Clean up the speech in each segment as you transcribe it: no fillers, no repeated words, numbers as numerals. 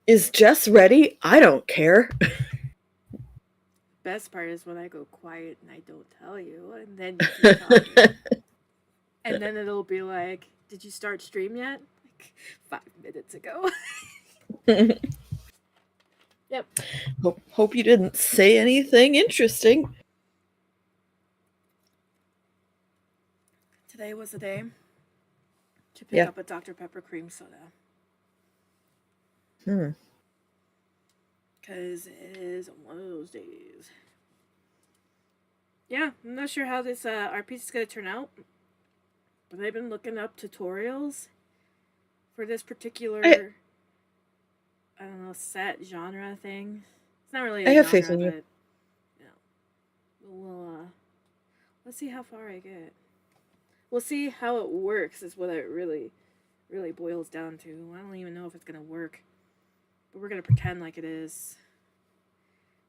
Is Jess ready? I don't care. Best part is when I go quiet and I don't tell you, and then you keep talking. And then it'll be like, did you start stream yet? Like 5 minutes ago. Yep. Hope you didn't say anything interesting. Today was the day to pick up a Dr. Pepper cream soda. Because it is one of those days. Yeah, I'm not sure how this art piece is going to turn out. But I've been looking up tutorials for this particular, I don't know, set genre thing. It's not really a genre, faith in you. But let's see how far I get. We'll see how it works is what it really boils down to. I don't even know if it's going to work. But we're going to pretend like it is.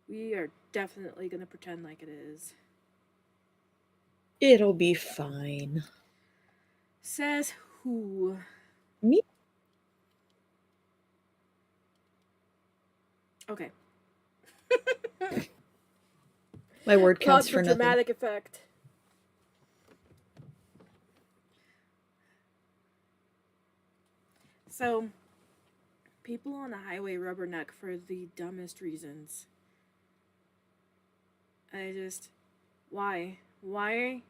We are definitely going to pretend like it is. It'll be fine. Says who? Me? Okay. My word counts for nothing. Dramatic effect. So, people on the highway rubberneck for the dumbest reasons. Why? Why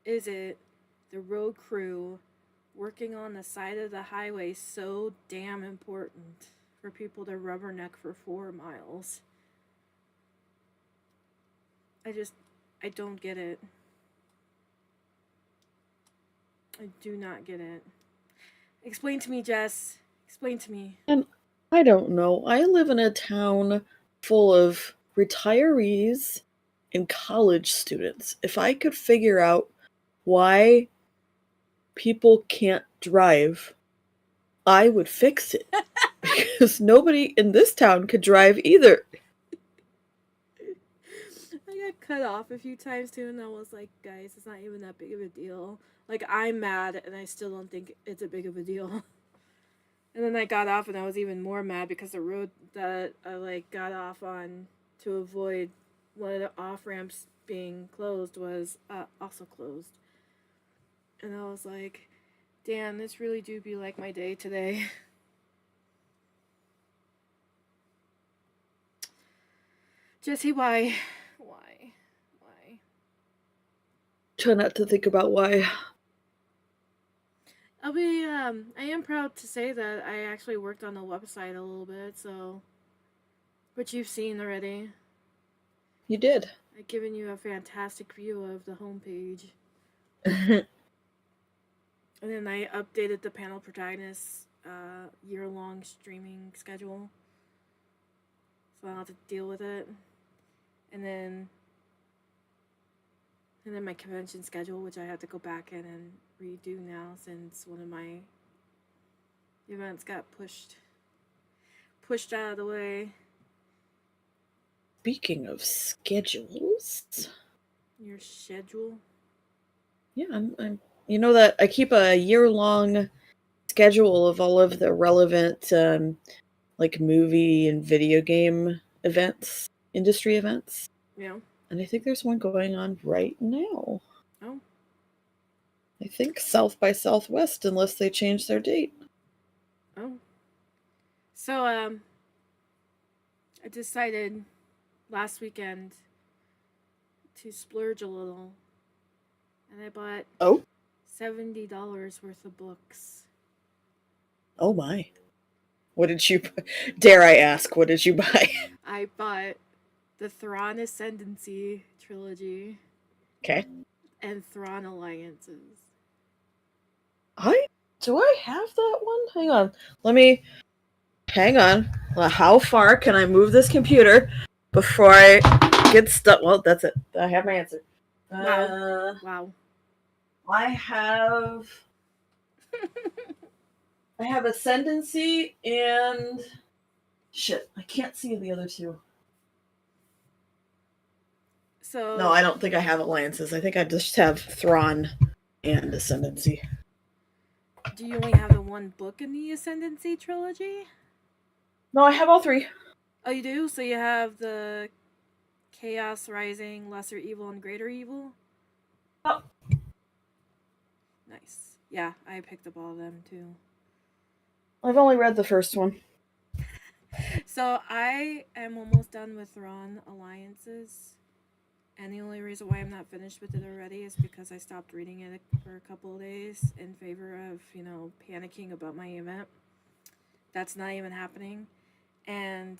is it the road crew working on the side of the highway so damn important for people to rubberneck for 4 miles? I don't get it. I do not get it. Explain to me, Jess. Explain to me. And I don't know. I live in a town full of retirees and college students. If I could figure out why people can't drive, I would fix it. Because nobody in this town could drive either. I got cut off a few times too, and I was like, guys, it's not even that big of a deal. Like, I'm mad, and I still don't think it's a big of a deal. And then I got off, and I was even more mad because the road that I got off on to avoid one of the off ramps being closed was also closed. And I was like, damn, this really do be like my day today. Jesse, why? Try not to think about why. I am proud to say that I actually worked on the website a little bit, so. Which you've seen already. You did. I've given you a fantastic view of the homepage. And then I updated the panel protagonists year-long streaming schedule. So I don't have to deal with it. And then my convention schedule, which I have to go back in and redo now since one of my events got pushed out of the way. Speaking of schedules, your schedule? Yeah, I'm. You know that I keep a year-long schedule of all of the relevant, movie and video game events, industry events. Yeah. And I think there's one going on right now. Oh. I think South by Southwest, unless they change their date. Oh. So, I decided last weekend to splurge a little. And I bought $70 worth of books. Oh my. What did you dare I ask, what did you buy? I bought the Thrawn Ascendancy trilogy. Okay. And Thrawn Alliances. Do I have that one? Hang on. Well, how far can I move this computer before I get stuck? Well, that's it. I have my answer. Wow. I have Ascendancy and shit. I can't see the other two. So no, I don't think I have Alliances. I think I just have Thrawn and Ascendancy. Do you only have the one book in the Ascendancy trilogy? No, I have all three. Oh, you do? So you have the Chaos Rising, Lesser Evil, and Greater Evil? Oh. Nice. Yeah, I picked up all of them too. I've only read the first one. So I am almost done with Thrawn Alliances. And the only reason why I'm not finished with it already is because I stopped reading it for a couple of days in favor of, panicking about my event. That's not even happening. And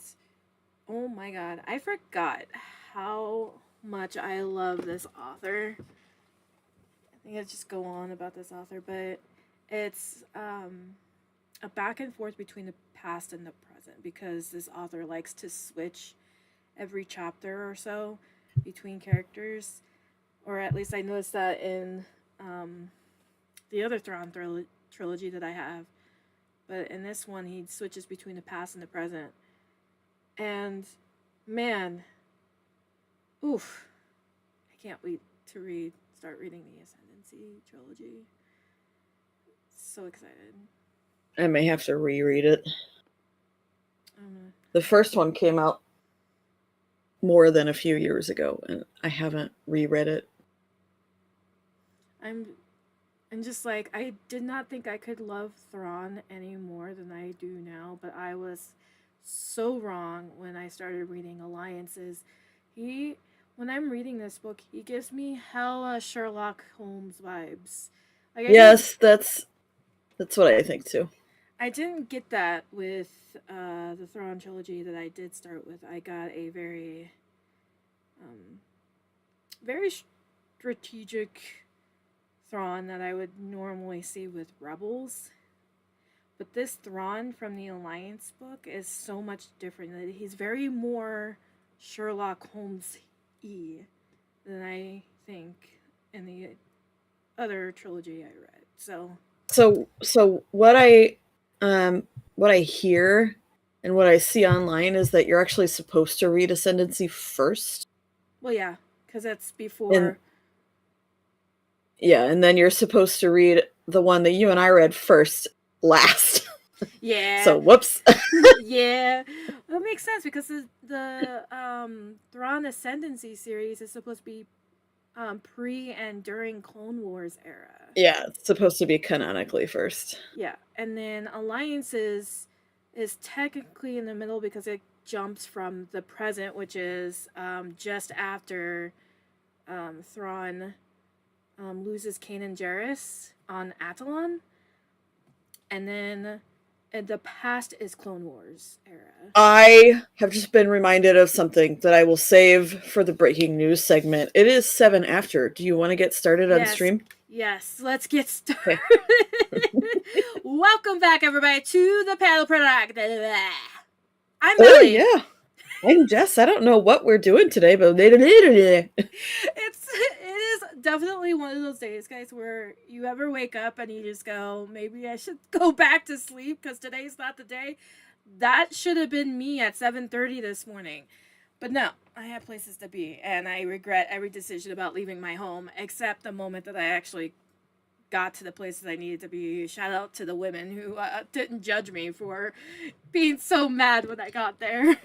oh my god, I forgot how much I love this author. I think I'll just go on about this author, but it's a back and forth between the past and the present because this author likes to switch every chapter or so between characters, or at least I noticed that in the other Thrawn trilogy that I have. But in this one, he switches between the past and the present. And man, oof, I can't wait to start reading the Ascendancy trilogy. So excited. I may have to reread it. The first one came out more than a few years ago, and I haven't reread it. I'm just like, I did not think I could love Thrawn any more than I do now, but I was so wrong when I started reading Alliances. When I'm reading this book, he gives me hella Sherlock Holmes vibes. Like, yes, that's what I think too. I didn't get that with the Thrawn trilogy that I did start with. I got a very, very strategic Thrawn that I would normally see with Rebels. But this Thrawn from the Alliance book is so much different. He's very more Sherlock Holmes-y than I think in the other trilogy I read. So what I hear and what I see online is that you're actually supposed to read Ascendancy first. Well, yeah, because that's before. And then you're supposed to read the one that you and I read first, last. Yeah. So whoops. Yeah, that makes sense because the Thrawn Ascendancy series is supposed to be pre and during Clone Wars era. Yeah, it's supposed to be canonically first. Yeah, and then Alliances is technically in the middle because it jumps from the present, which is just after Thrawn loses Kanan Jarrus on Atollon, and then the past is Clone Wars era. I have just been reminded of something that I will save for the breaking news segment. It is 7 after. Do you want to get started on stream? Yes, let's get started. Okay. Welcome back, everybody, to the Panel Product. I'm Millie. Oh, yeah. I'm Jess. I don't know what we're doing today, but it is definitely one of those days, guys, where you ever wake up and you just go, maybe I should go back to sleep because today's not the day. That should have been me at 7:30 this morning. But no, I have places to be, and I regret every decision about leaving my home, except the moment that I actually got to the places I needed to be. Shout out to the women who didn't judge me for being so mad when I got there.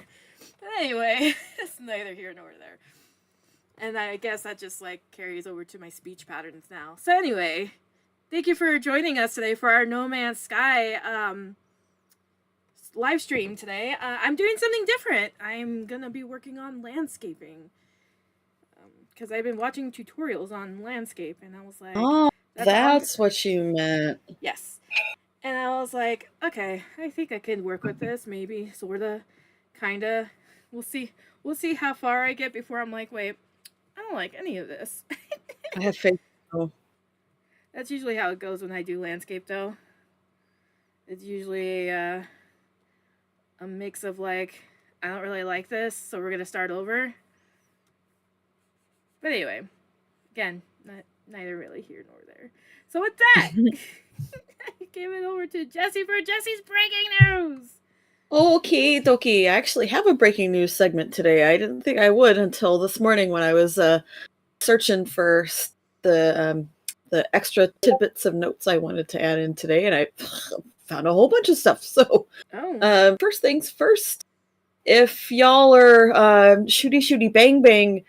But anyway, it's neither here nor there. And I guess that just carries over to my speech patterns now. So anyway, thank you for joining us today for our No Man's Sky live stream today. I'm doing something different. I'm gonna be working on landscaping because I've been watching tutorials on landscape, and I was like, "Oh, that's what you meant." Yes, and I was like, okay, I think I can work with this. Maybe, sorta, kinda. We'll see. We'll see how far I get before I'm like, wait, I don't like any of this. I have faith. Oh. That's usually how it goes when I do landscape, though. It's usually a mix of I don't really like this, so we're gonna start over. But anyway, again, neither really here nor there. So with that, I give it over to Jessie for Jessie's breaking news. Okay, dokie. I actually have a breaking news segment today. I didn't think I would until this morning when I was searching for the extra tidbits of notes I wanted to add in today, and I found a whole bunch of stuff. So, Oh. first things first, if y'all are shooty bang bang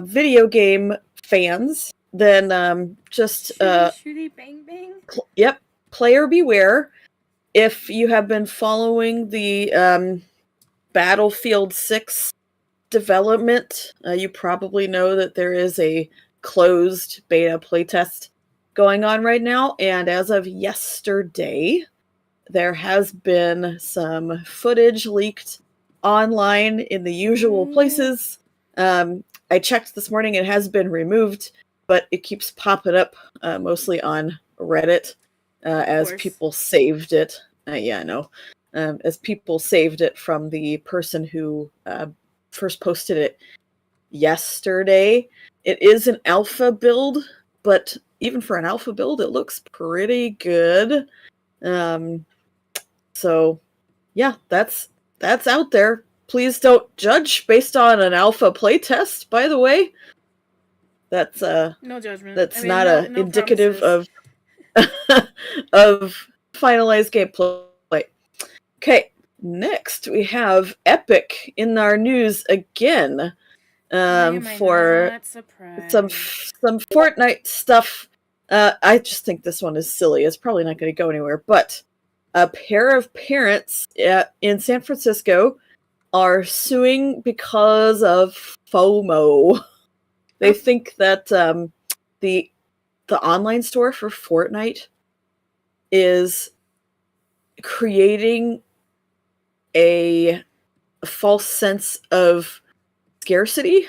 video game fans, then just Shooty bang bang. yep, player beware. If you have been following the Battlefield 6 development, you probably know that there is a closed beta playtest going on right now, and as of yesterday, there has been some footage leaked online in the usual places. I checked this morning, it has been removed, but it keeps popping up mostly on Reddit as people saved it. Yeah, I know. As people saved it from the person who first posted it yesterday. It is an alpha build, but even for an alpha build, it looks pretty good. So yeah, that's out there. Please don't judge based on an alpha playtest, by the way. That's no judgment. That's not indicative of of finalized gameplay. Okay, next we have Epic in our news again. For some Fortnite stuff. I just think this one is silly. It's probably not going to go anywhere. But a pair of parents in San Francisco are suing because of FOMO. They think that the online store for Fortnite is creating a false sense of scarcity,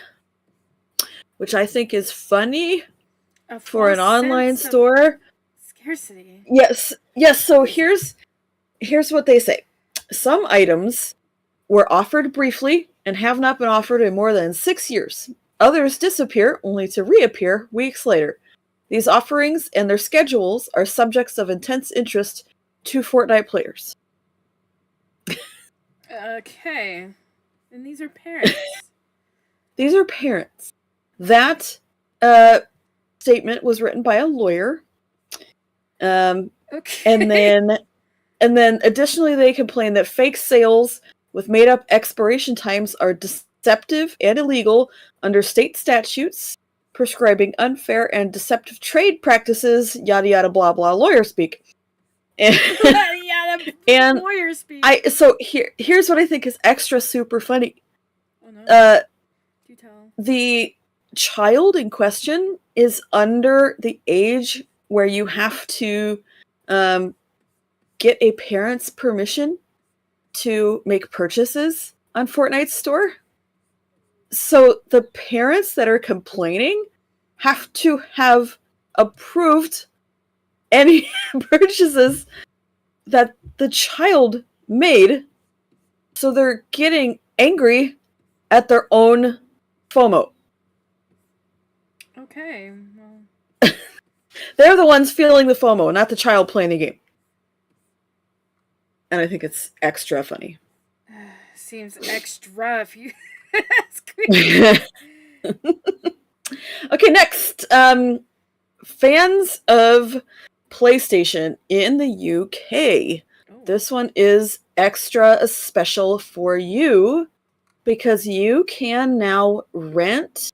which I think is funny for an online store. Scarcity. Yes. So here's what they say. Some items were offered briefly and have not been offered in more than 6 years. Others disappear only to reappear weeks later. These offerings and their schedules are subjects of intense interest to Fortnite players. Okay. And these are parents. These are parents. That statement was written by a lawyer. Okay. And then additionally, they complain that fake sales with made-up expiration times are deceptive and illegal under state statutes prescribing unfair and deceptive trade practices, yada yada blah blah, lawyer speak. And lawyer speak. So here's what I think is extra super funny. Oh no. Do tell. The child in question is under the age where you have to get a parent's permission to make purchases on Fortnite's store. So the parents that are complaining have to have approved any purchases that the child made. So they're getting angry at their own FOMO. Okay. Well. They're the ones feeling the FOMO, not the child playing the game. And I think it's extra funny. Seems extra if you ask me. Okay, next. Fans of PlayStation in the UK. Oh. This one is extra special for you because you can now rent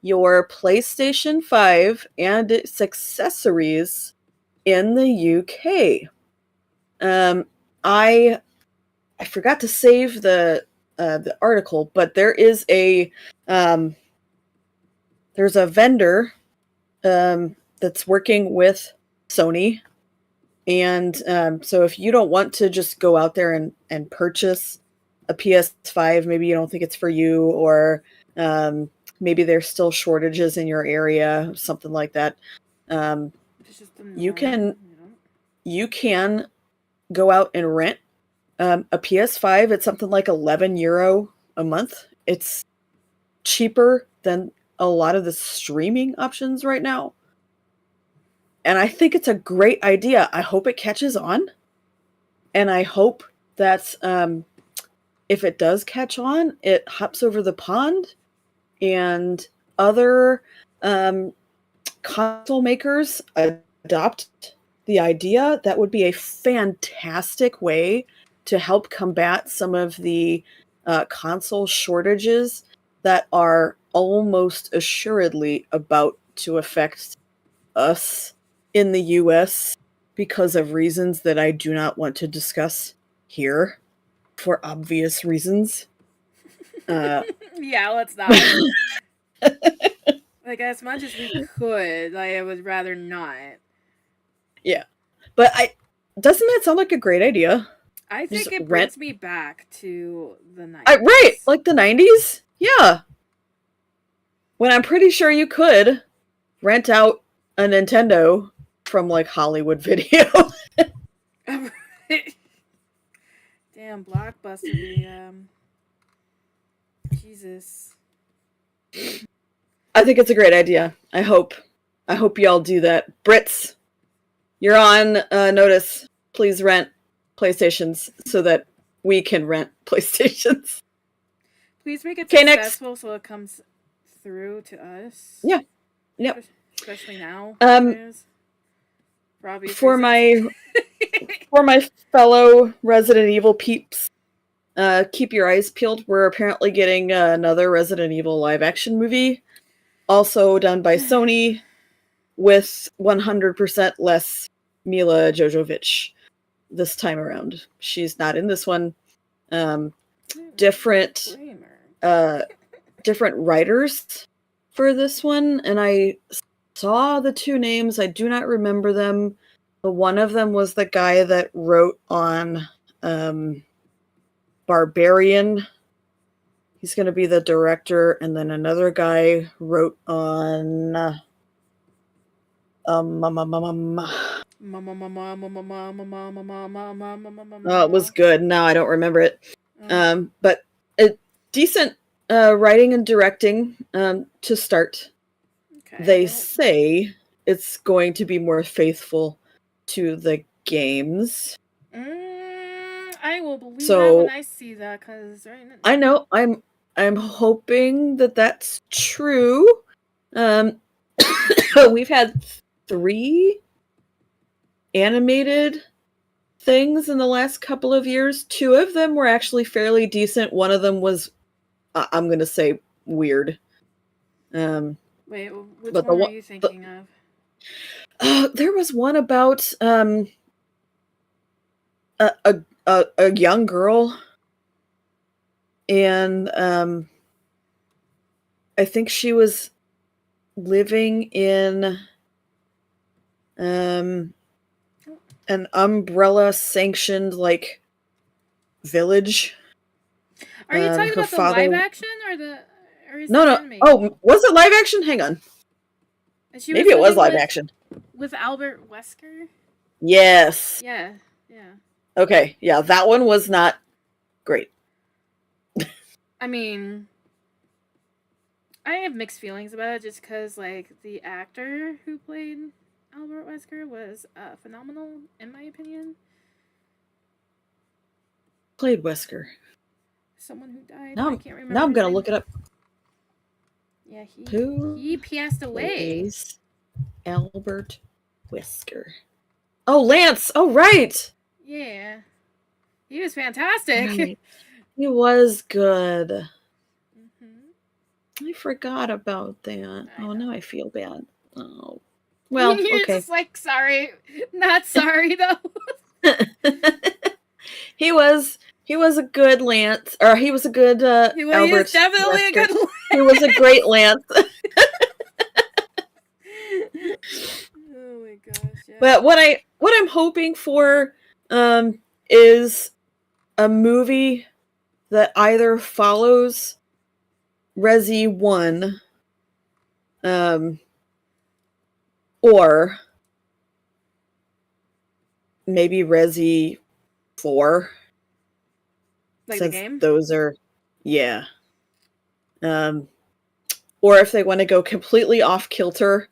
your PlayStation 5 and its accessories in the UK. I forgot to save the article, but there is there's a vendor that's working with Sony, and so if you don't want to just go out there and purchase a PS5, maybe you don't think it's for you, or maybe there's still shortages in your area, something like that. You can go out and rent a PS5 at something like €11 a month. It's cheaper than a lot of the streaming options right now. And I think it's a great idea. I hope it catches on. And I hope that if it does catch on, it hops over the pond and other console makers adopt the idea, that would be a fantastic way to help combat some of the console shortages that are almost assuredly about to affect us in the US because of reasons that I do not want to discuss here for obvious reasons. Yeah, let's not. Like, as much as we could, I would rather not. Yeah. But doesn't that sound like a great idea? I Just think it rent. brings me back to the 90s. Right, like the 90s? Yeah. When I'm pretty sure you could rent out a Nintendo from like Hollywood Video. Damn, Blockbuster, Jesus. I think it's a great idea. I hope y'all do that. Brits, you're on notice. Please rent PlayStations so that we can rent PlayStations. Please make it next. successful so it comes through to us. Yeah. Yep. Especially now. For my fellow Resident Evil peeps, keep your eyes peeled. We're apparently getting another Resident Evil live action movie, also done by Sony, with 100% less Mila Jovovich this time around. She's not in this one. Different writers for this one, and I saw the two names. I do not remember them. But one of them was the guy that wrote on Barbarian. He's going to be the director, and then another guy wrote on it was good. No, I don't remember it. But a decent writing and directing to start. Okay, they say it's going to be more faithful to the games. I will believe that when I see that, because right now... I know. I'm hoping that that's true. We've had 3 animated things in the last couple of years. 2 of them were actually fairly decent. One of them was, I'm going to say, weird. Wait, which one are you thinking of? There was one about a young girl, and I think she was living in an Umbrella sanctioned like village. Are you talking about the live action or the? No. Oh, was it live action? Hang on. Maybe it was live action. With Albert Wesker? Yes. Yeah. Okay, yeah, that one was not great. I mean, I have mixed feelings about it just because, like, the actor who played Albert Wesker was phenomenal, in my opinion. Played Wesker. Someone who died. I can't remember. Now I'm going to look it up. Yeah, Who he passed away. Albert Wesker. Oh, Lance! Oh, right! Yeah. He was fantastic. Right. He was good. Mm-hmm. I forgot about that. Now I feel bad. Oh. Well, You're okay. just like, sorry. Not sorry, though. He was a good Lance, or he was a good Albert. He was definitely Wesker. A good Lance. He was a great Lance. Oh my gosh! Yeah. But what I'm hoping for is a movie that either follows Resi 1 or maybe Resi 4. Like the game? Those are, yeah. Or if they want to go completely off kilter,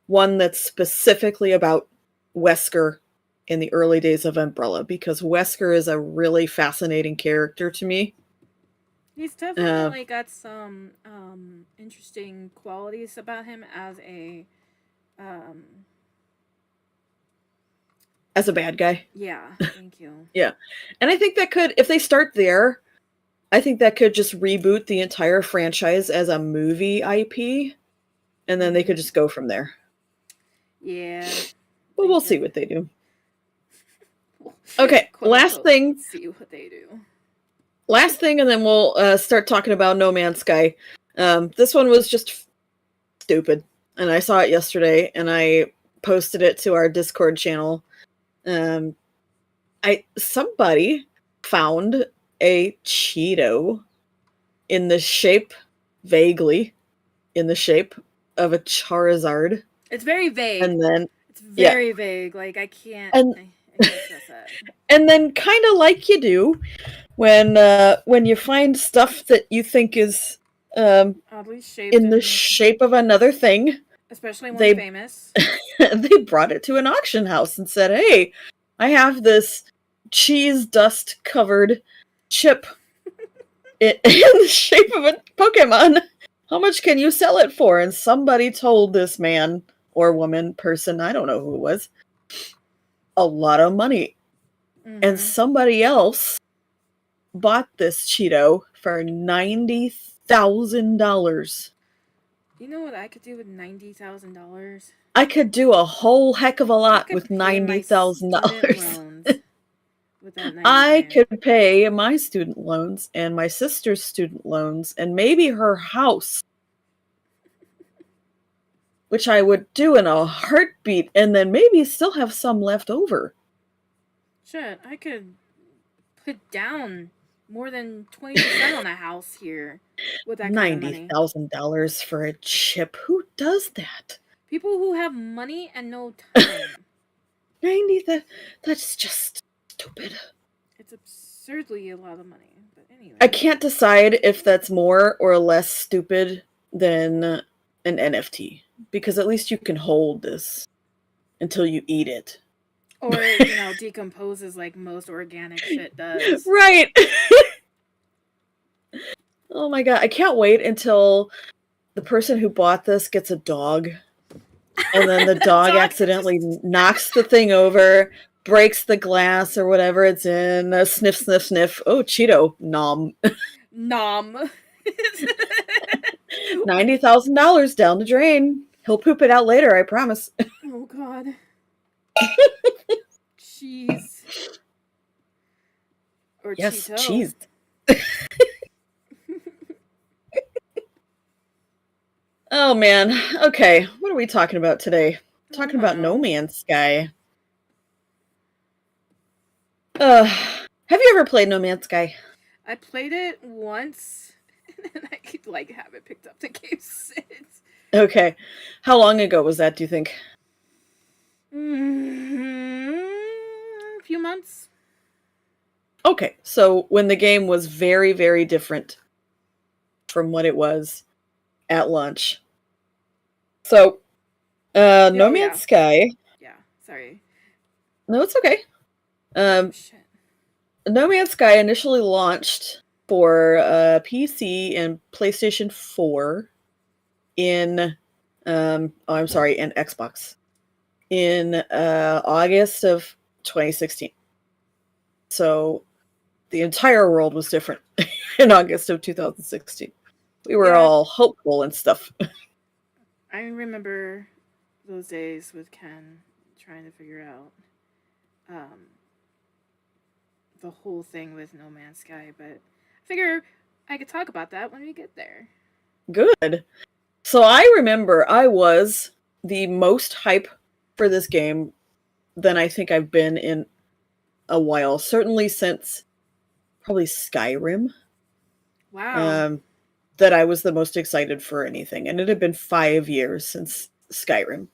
one that's specifically about Wesker in the early days of Umbrella, because Wesker is a really fascinating character to me. He's definitely got some interesting qualities about him as a as a bad guy. Yeah, thank you. Yeah. And I think that could, if they start there, I think that could just reboot the entire franchise as a movie IP, and then they could just go from there. Yeah. But we'll see what they do. Okay, last thing. Let's see what they do. Last thing, and then we'll start talking about No Man's Sky. This one was just stupid, and I saw it yesterday, and I posted it to our Discord channel. Somebody found a Cheeto vaguely in the shape of a Charizard. It's very vague. And then it's very vague. Like I can't stress that. And then kind of like you do when you find stuff that you think is oddly shaped in the shape of another thing, especially one famous. They brought it to an auction house and said, "Hey, I have this cheese dust covered chip in the shape of a Pokemon. How much can you sell it for?" And somebody told this man or woman, person, I don't know who it was, a lot of money. Mm-hmm. And somebody else bought this Cheeto for $90,000. You know what I could do with $90,000? I could do a whole heck of a lot with $90,000. I could pay my student loans and my sister's student loans and maybe her house, which I would do in a heartbeat, and then maybe still have some left over. Shit, I could put down more than 20% on a house here with that kind of money. $90,000 for a chip. Who does that? People who have money and no time. That's just stupid. It's absurdly a lot of money. But anyway. I can't decide if that's more or less stupid than an NFT. Because at least you can hold this until you eat it. Or, decomposes like most organic shit does. Right. Oh my god, I can't wait until the person who bought this gets a dog. And then the dog accidentally knocks the thing over, breaks the glass or whatever it's in, sniff, sniff, sniff. Oh, Cheeto. Nom. Nom. $90,000 down the drain. He'll poop it out later, I promise. Oh, God. Cheese. Or yes, Cheeto. Cheese. Oh, man. Okay, what are we talking about today? Talking about No Man's Sky. Have you ever played No Man's Sky? I played it once, and then I could, haven't picked up the game since. Okay. How long ago was that, do you think? A few months. Okay, so when the game was very, very different from what it was at launch. So, No Man's Sky. Yeah, sorry. No, it's okay. Shit. No Man's Sky initially launched for PC and PlayStation 4 and Xbox in August of 2016. So the entire world was different in August of 2016. We were all hopeful and stuff. I remember those days with Ken trying to figure out the whole thing with No Man's Sky, but I figure I could talk about that when we get there. Good. So I remember I was the most hype for this game than I think I've been in a while. Certainly since probably Skyrim. Wow. That I was the most excited for anything. And it had been 5 years since Skyrim.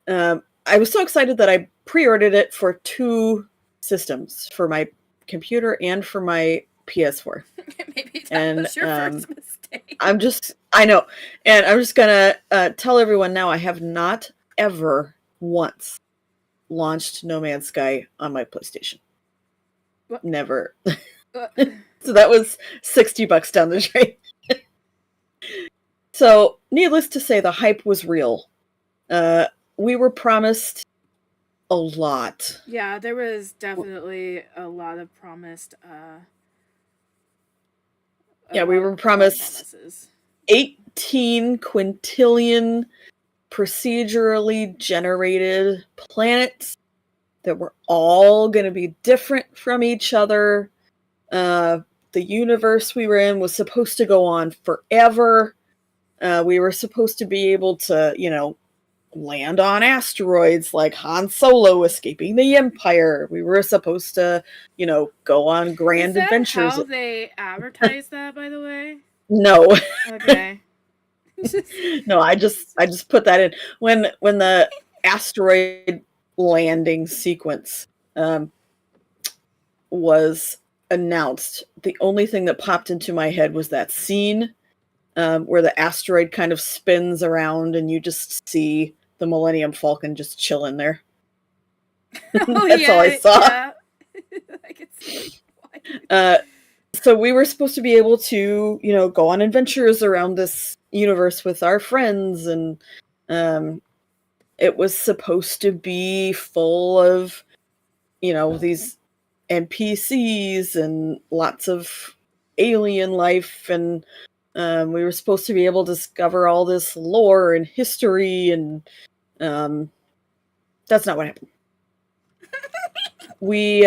I was so excited that I pre-ordered it for 2 systems, for my computer and for my PS4. Maybe that was your first mistake. I know. And I'm just gonna tell everyone now, I have not ever once launched No Man's Sky on my PlayStation. What? Never. So that was $60 down the drain. So, needless to say, the hype was real. We were promised a lot. Yeah, there was definitely a lot of promised a Yeah, we lot were of promised promises. 18 quintillion procedurally generated planets that were all going to be different from each other. The universe we were in was supposed to go on forever. We were supposed to be able to, land on asteroids like Han Solo escaping the Empire. We were supposed to, go on Is grand that adventures. how they advertise that, by the way? No, Okay. no, I just put that in when the asteroid landing sequence was announced. The only thing that popped into my head was that scene where the asteroid kind of spins around and you just see the Millennium Falcon just chilling there. Oh That's all I yeah, saw. yeah. I can see why. So we were supposed to be able to, go on adventures around this universe with our friends, and it was supposed to be full of, these NPCs and lots of alien life, and we were supposed to be able to discover all this lore and history, and that's not what happened. We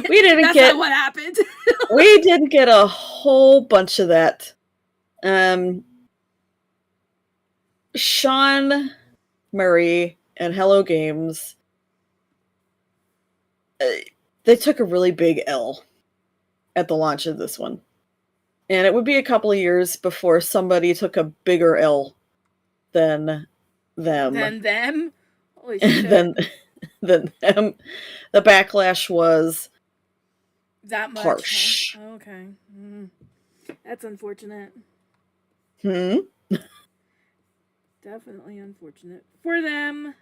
we didn't That's get not what happened. we didn't get a whole bunch of that. Sean Murray and Hello Games, they took a really big L at the launch of this one. And it would be a couple of years before somebody took a bigger L than them. Them? Holy shit. than them. The backlash was That much? harsh. Huh? Oh, okay. That's unfortunate. Definitely unfortunate for them.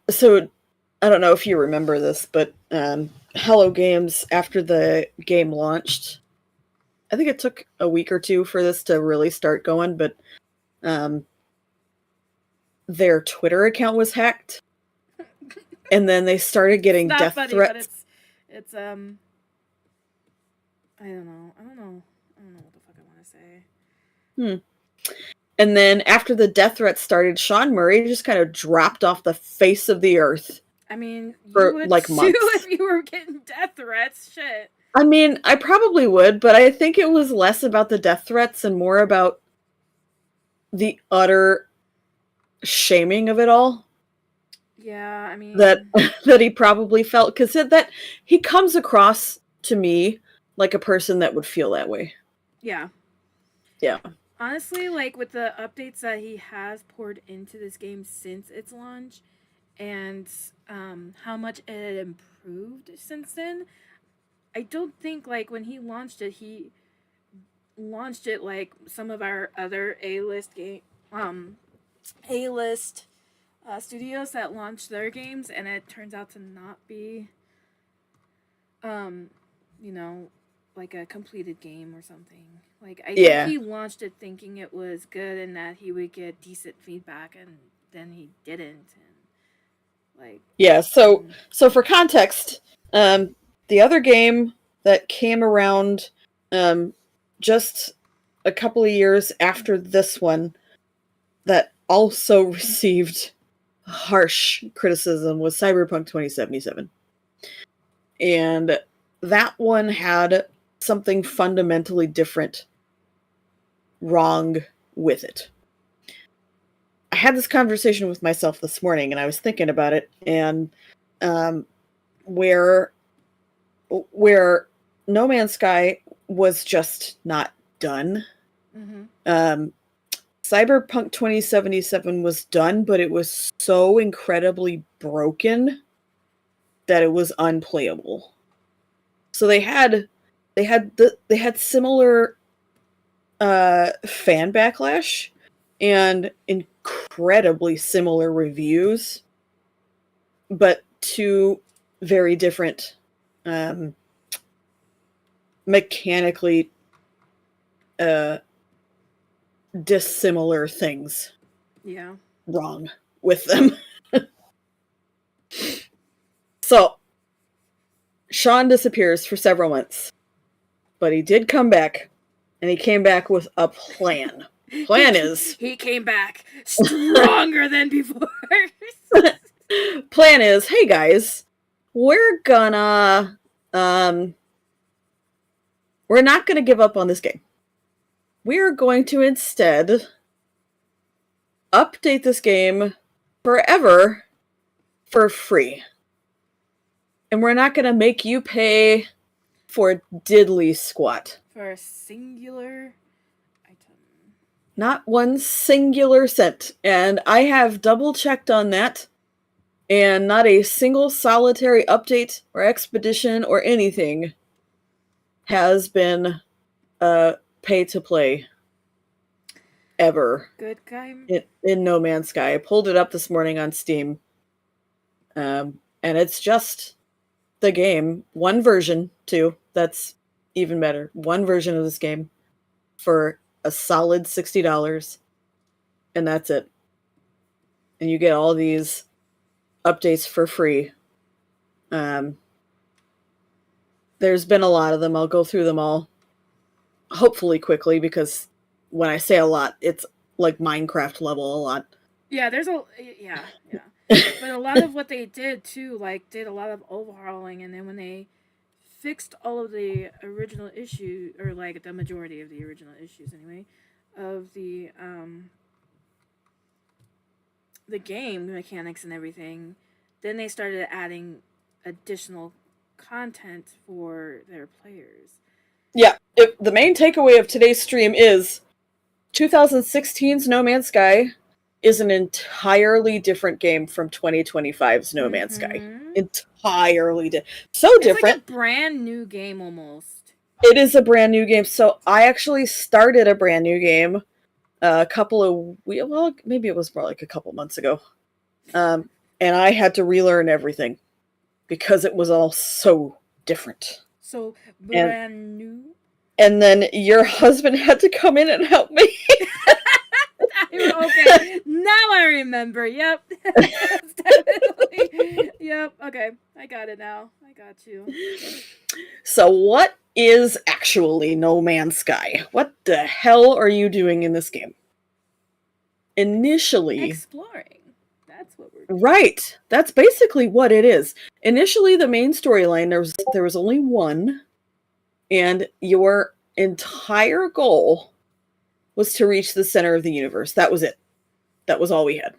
So I don't know if you remember this, but Hello Games, after the game launched, I think it took a week or two for this to really start going, but their Twitter account was hacked. And then they started getting death threats. But it's I don't know what the fuck I want to say. And then after the death threats started, Sean Murray just kind of dropped off the face of the earth. I mean, for you would like too months. if you were getting death threats. Shit. I mean, I probably would, but I think it was less about the death threats and more about the utter shaming of it all. Yeah, I mean that he probably felt, because that he comes across to me like a person that would feel that way. Yeah. Honestly, like with the updates that he has poured into this game since its launch, and how much it improved since then, I don't think like when he launched it like some of our other A-list studios that launch their games, and it turns out to not be like a completed game or something. Like I think he launched it thinking it was good and that he would get decent feedback, and then he didn't. And so for context, the other game that came around just a couple of years after this one that also received harsh criticism was Cyberpunk 2077. And that one had something fundamentally different wrong with it. I had this conversation with myself this morning, and I was thinking about it, and where No Man's Sky was just not done. Cyberpunk 2077 was done, but it was so incredibly broken that it was unplayable. So they had similar fan backlash and incredibly similar reviews, but two very different mechanically dissimilar things. Yeah. Wrong. with them. So, Sean disappears for several months, but he did come back, and he came back with a plan. Plan is... He came back stronger than before. Plan is, hey guys, we're gonna... we're not gonna give up on this game. We're going to instead update this game forever for free. And we're not going to make you pay for diddly squat. For a singular item. Not one singular cent. And I have double checked on that. And not a single solitary update or expedition or anything has been pay to play ever. Good guy. In No Man's Sky. I pulled it up this morning on Steam. And it's just the game. One version, too. That's even better. One version of this game for a solid $60. And that's it. And you get all these updates for free. There's been a lot of them. I'll go through them all. Hopefully quickly, because when I say a lot, it's like Minecraft level a lot. Yeah, there's a... Yeah. But a lot of what they did, too, like, did a lot of overhauling, and then when they fixed all of the original issues, or, like, the majority of the original issues, anyway, of the game mechanics and everything, then they started adding additional content for their players. Yeah, the main takeaway of today's stream is 2016's No Man's Sky is an entirely different game from 2025's No Man's Sky. Entirely so it's different. Like a brand new game almost. It is a brand new game. So I actually started a brand new game a couple of maybe it was more like a couple months ago. And I had to relearn everything because it was all so different. So brand new. And then your husband had to come in and help me. Okay, now I remember. Yep. Definitely. Yep. Okay, I got it now. I got you. So what is actually No Man's Sky? What the hell are you doing in this game? Initially... exploring. That's what we're doing. Right. That's basically what it is. Initially, the main storyline, there was only one, and your entire goal was to reach the center of the universe. That was it. That was all we had.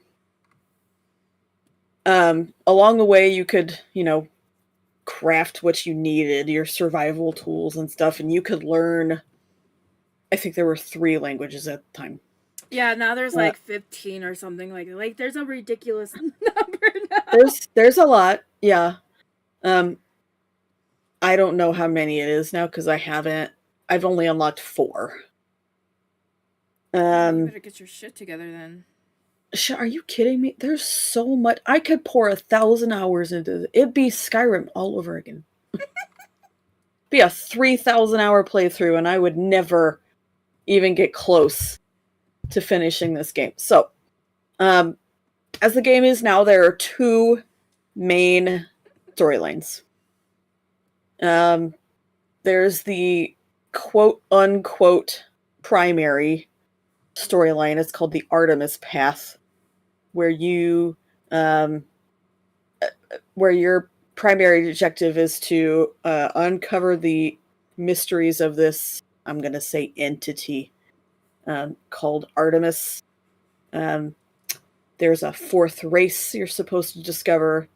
Along the way, you could, craft what you needed, your survival tools and stuff, and you could learn, I think there were 3 languages at the time. Yeah, now there's like 15 or something like there's a ridiculous number now. There's a lot, yeah. I don't know how many it is now because I've only unlocked 4. You better get your shit together then. Are you kidding me? There's so much. I could pour 1,000 hours into this. It'd be Skyrim all over again. Be a 3,000 hour playthrough, and I would never even get close to finishing this game. So, as the game is now, there are 2 main storylines. There's the quote unquote primary storyline. It's called the Artemis Path, where where your primary objective is to uncover the mysteries of this, I'm going to say, entity called Artemis. There's a 4th race you're supposed to discover.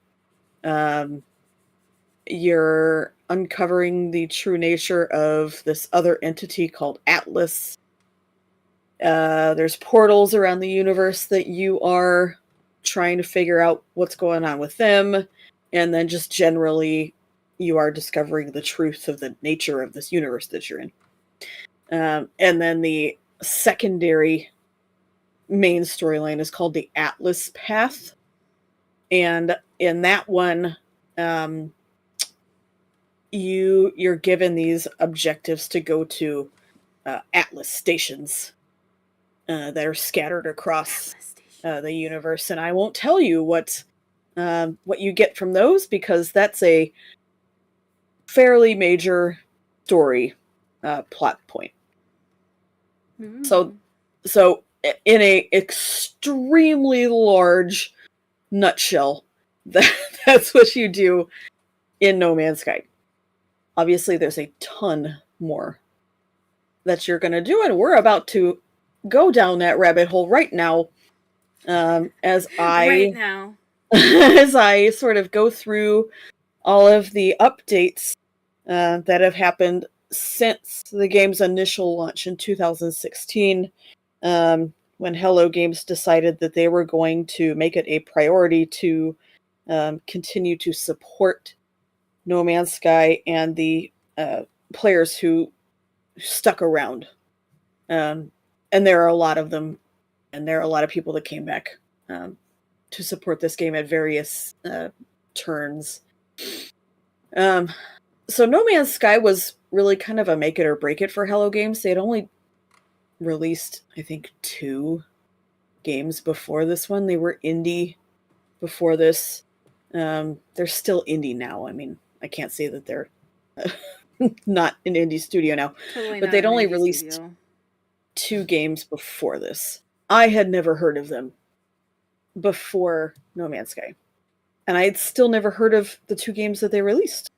You're uncovering the true nature of this other entity called Atlas. There's portals around the universe that you are trying to figure out what's going on with them. And then just generally, you are discovering the truth of the nature of this universe that you're in. And then the secondary main storyline is called the Atlas Path. And in that one, you're given these objectives to go to Atlas stations that are scattered across the universe, and I won't tell you what you get from those, because that's a fairly major story plot point. So, in a extremely large nutshell, that's what you do in No Man's Sky. Obviously, there's a ton more that you're going to do, and we're about to go down that rabbit hole right now. As I sort of go through all of the updates that have happened since the game's initial launch in 2016, when Hello Games decided that they were going to make it a priority to continue to support No Man's Sky and the players who stuck around. And there are a lot of them, and there are a lot of people that came back to support this game at various turns. So No Man's Sky was really kind of a make it or break it for Hello Games. They had only released, I think, 2 games before this one. They were indie before this. They're still indie now. I mean, I can't say that they're not an indie studio now, but they'd only released 2 games before this. I had never heard of them before No Man's Sky, and I had still never heard of the 2 games that they released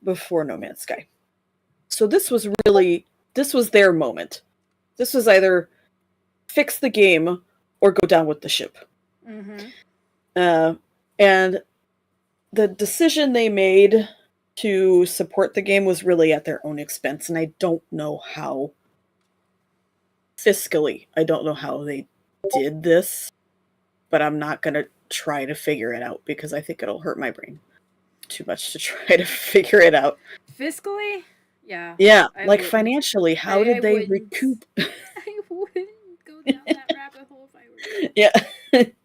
before No Man's Sky. So this was their moment. This was either fix the game or go down with the ship. And the decision they made to support the game was really at their own expense, and I don't know how fiscally. I don't know how they did this, but I'm not going to try to figure it out because I think it'll hurt my brain too much to try to figure it out. Fiscally? Yeah. Yeah, financially, how did they recoup? I wouldn't go down that rabbit hole if I were. Yeah.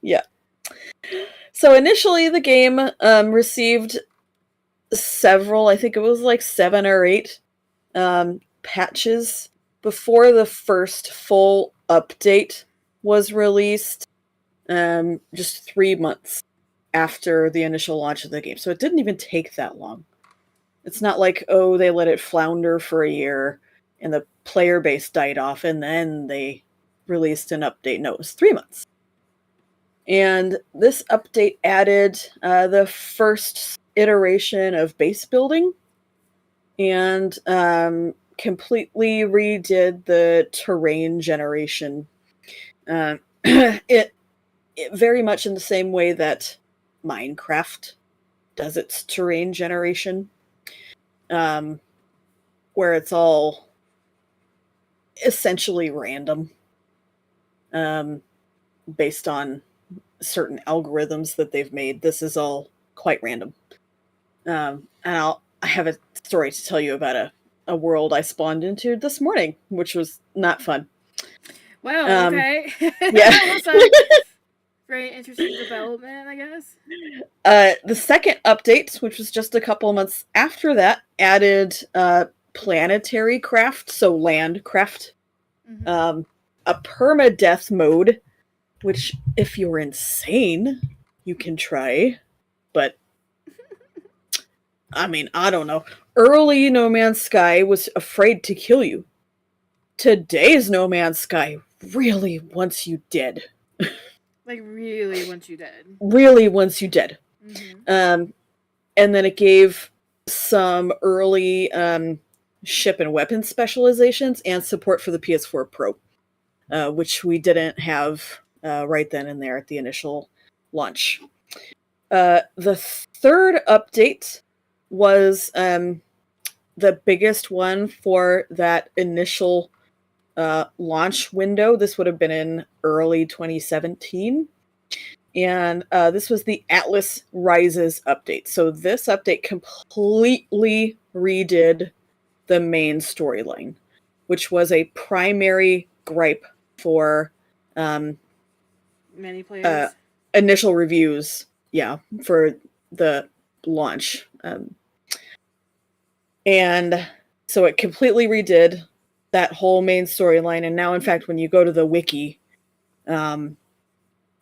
Yeah. So initially the game received several, I think it was like 7 or 8 patches before the first full update was released, just 3 months after the initial launch of the game. So it didn't even take that long. It's not like, they let it flounder for a year and the player base died off and then they released an update. No, it was 3 months. And this update added the first iteration of base building and completely redid the terrain generation. It very much in the same way that Minecraft does its terrain generation, where it's all essentially random, based on certain algorithms that they've made. This is all quite random. And I have a story to tell you about a world I spawned into this morning, which was not fun. Well, okay. Yeah. That was a very interesting development, I guess. The second update, which was just a couple of months after that, added planetary craft, so land craft, a permadeath mode, which if you're insane, you can try, but I mean, I don't know. Early No Man's Sky was afraid to kill you. Today's No Man's Sky really wants you dead. Like, really wants you dead. Really wants you dead. And then it gave some early ship and weapon specializations and support for the PS4 Pro, which we didn't have right then and there at the initial launch. The third update was the biggest one for that initial launch window. This would have been in early 2017. And this was the Atlas Rises update. So this update completely redid the main storyline, which was a primary gripe for many players. Initial reviews, for the launch. And so it completely redid that whole main storyline. And now, in fact, when you go to the wiki,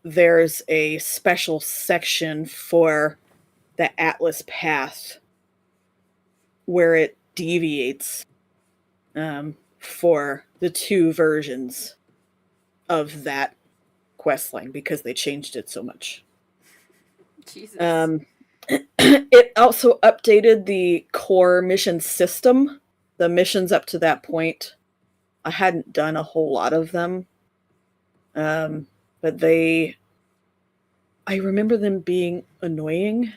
there's a special section for the Atlas Path where it deviates for the 2 versions of that quest line because they changed it so much. Jesus. It also updated the core mission system. The missions up to that point, I hadn't done a whole lot of them. But I remember them being annoying.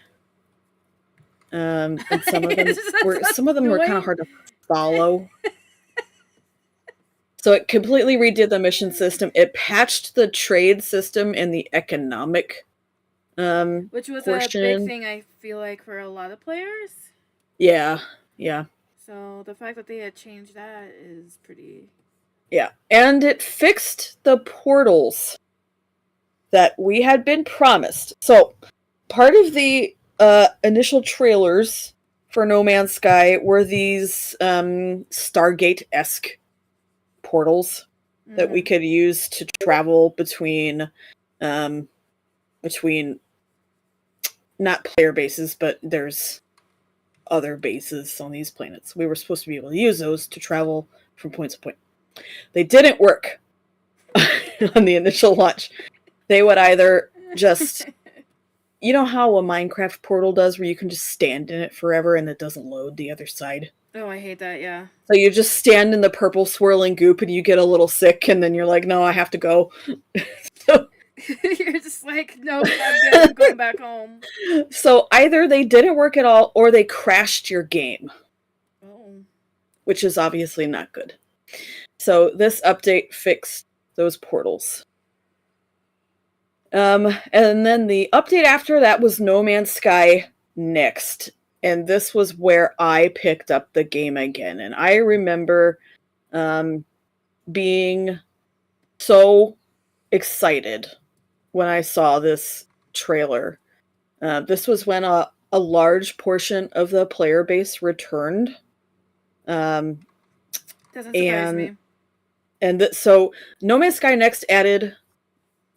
And some of them were kind of hard to follow. So it completely redid the mission system. It patched the trade system and the economic which was portion. a big thing, I feel like, for a lot of players. Yeah. So the fact that they had changed that is pretty... Yeah. And it fixed the portals that we had been promised. So part of the initial trailers for No Man's Sky were these Stargate-esque portals that we could use to travel between not player bases, but there's other bases on these planets. We were supposed to be able to use those to travel from point to point. They didn't work on the initial launch. They would either just... You know how a Minecraft portal does where you can just stand in it forever and it doesn't load the other side? Oh, I hate that, yeah. So you just stand in the purple swirling goop and you get a little sick and then you're like, no, I have to go. You're just like, no, I'm good, I'm going back home. So either they didn't work at all or they crashed your game. Oh. Which is obviously not good. So this update fixed those portals. And then the update after that was No Man's Sky Next. And this was where I picked up the game again. And I remember being so excited when I saw this trailer. This was when a large portion of the player base returned. Doesn't surprise me. And so No Man's Sky Next added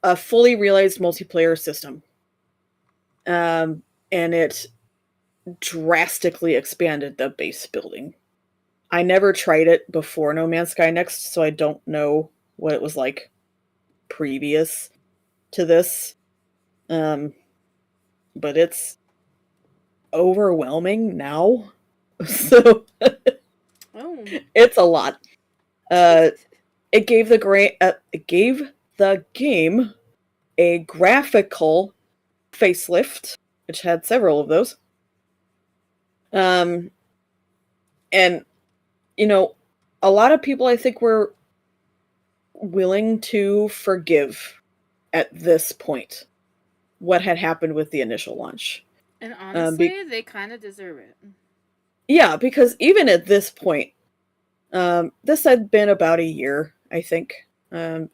a fully realized multiplayer system. And it drastically expanded the base building. I never tried it before No Man's Sky Next, so I don't know what it was like previous to this. But it's overwhelming now. So it's a lot. It gave the game a graphical facelift, which had several of those. And, you know, a lot of people, I think, were willing to forgive at this point what had happened with the initial launch. And honestly, they kind of deserve it. Yeah, because even at this point, this had been about a year, I think,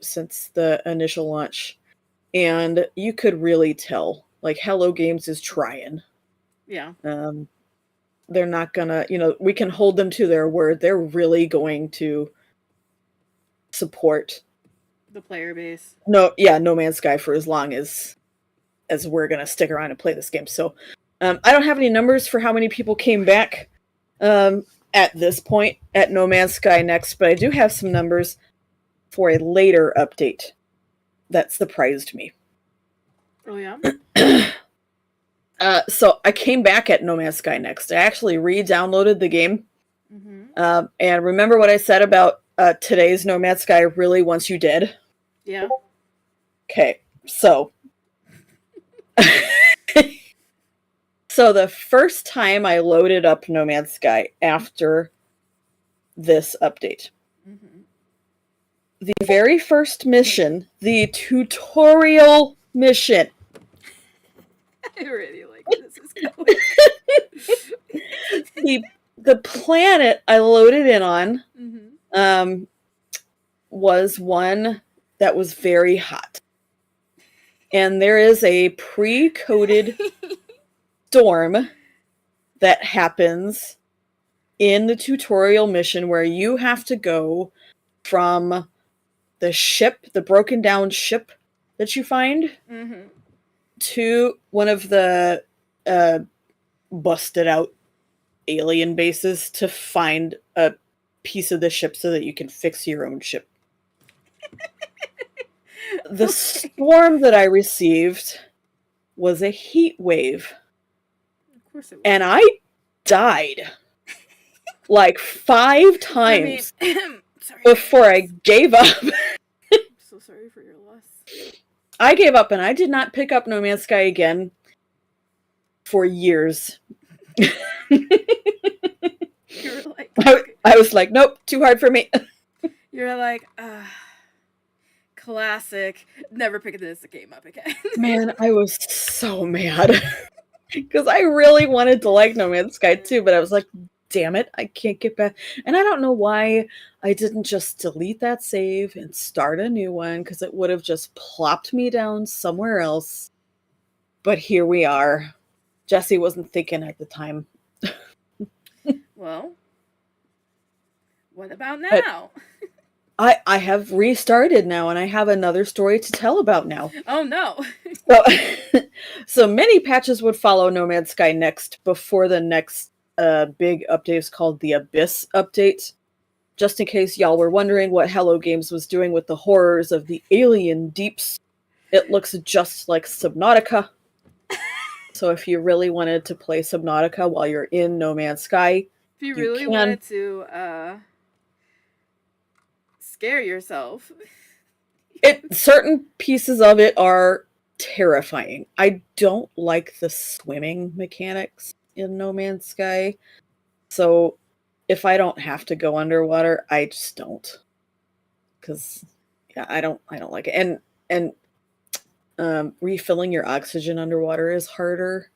since the initial launch. And you could really tell, like, Hello Games is trying. Yeah. They're not gonna, we can hold them to their word. They're really going to support the player base. No Man's Sky for as long as we're gonna stick around and play this game. So, I don't have any numbers for how many people came back at this point at No Man's Sky Next, but I do have some numbers for a later update that surprised me. Oh, yeah? So I came back at No Man's Sky Next. I actually re-downloaded the game. Mm-hmm. And remember what I said about today's No Man's Sky really wants you dead? Yeah. Okay, so... So the first time I loaded up No Man's Sky after this update, the very first mission, the tutorial mission. I really like where this is going. The planet I loaded in on was one that was very hot. And there is a pre-coded storm that happens in the tutorial mission where you have to go from the broken down ship that you find Mm-hmm. to one of the busted out alien bases to find a piece of the ship so that you can fix your own ship. The Okay. storm that I received was a heat wave, Of course it was. and I died like 5 I mean, times sorry. before I gave up. I'm so sorry for your loss. I gave up and I did not pick up No Man's Sky again for years. You were like, I was like, nope, too hard for me. you were like, classic. Never picking this game up again. Man, I was so mad. Because I really wanted to like No Man's Sky too, but I was like, damn it, I can't get back. And I don't know why I didn't just delete that save and start a new one, because it would have just plopped me down somewhere else. But here we are. Jesse wasn't thinking at the time. Well, what about now? I have restarted now, and I have another story to tell about now. Oh no. So many patches would follow No Man's Sky next before the next big update is called the Abyss update. Just in case y'all were wondering what Hello Games was doing with the horrors of the alien deeps, it looks just like Subnautica. So if you really wanted to play Subnautica while you're in No Man's Sky, If you really wanted to scare yourself. Certain pieces of it are terrifying. I don't like the swimming mechanics in No Man's Sky. So if I don't have to go underwater, I just don't. Cuz yeah, I don't like it. And refilling your oxygen underwater is harder.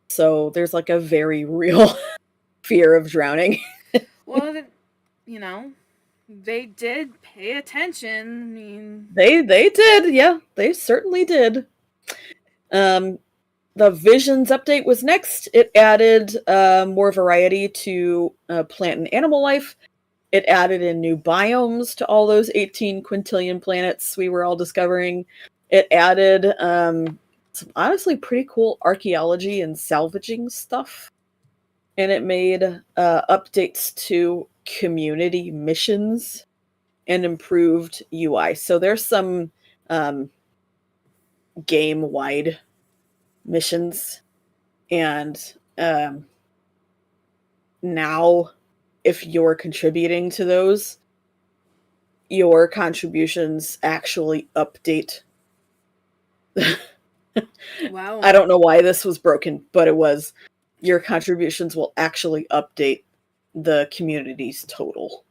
So there's like a very real fear of drowning. Well, you know, they did pay attention. I mean, They did, yeah, they certainly did. The Visions update was next. It added more variety to plant and animal life. It added in new biomes to all those 18 quintillion planets we were all discovering. It added some honestly pretty cool archaeology and salvaging stuff. And it made updates to community missions and improved UI. So there's some game-wide missions, and now if you're contributing to those, your contributions actually update. wow. I don't know why this was broken, but it was. Your contributions will actually update the community's total.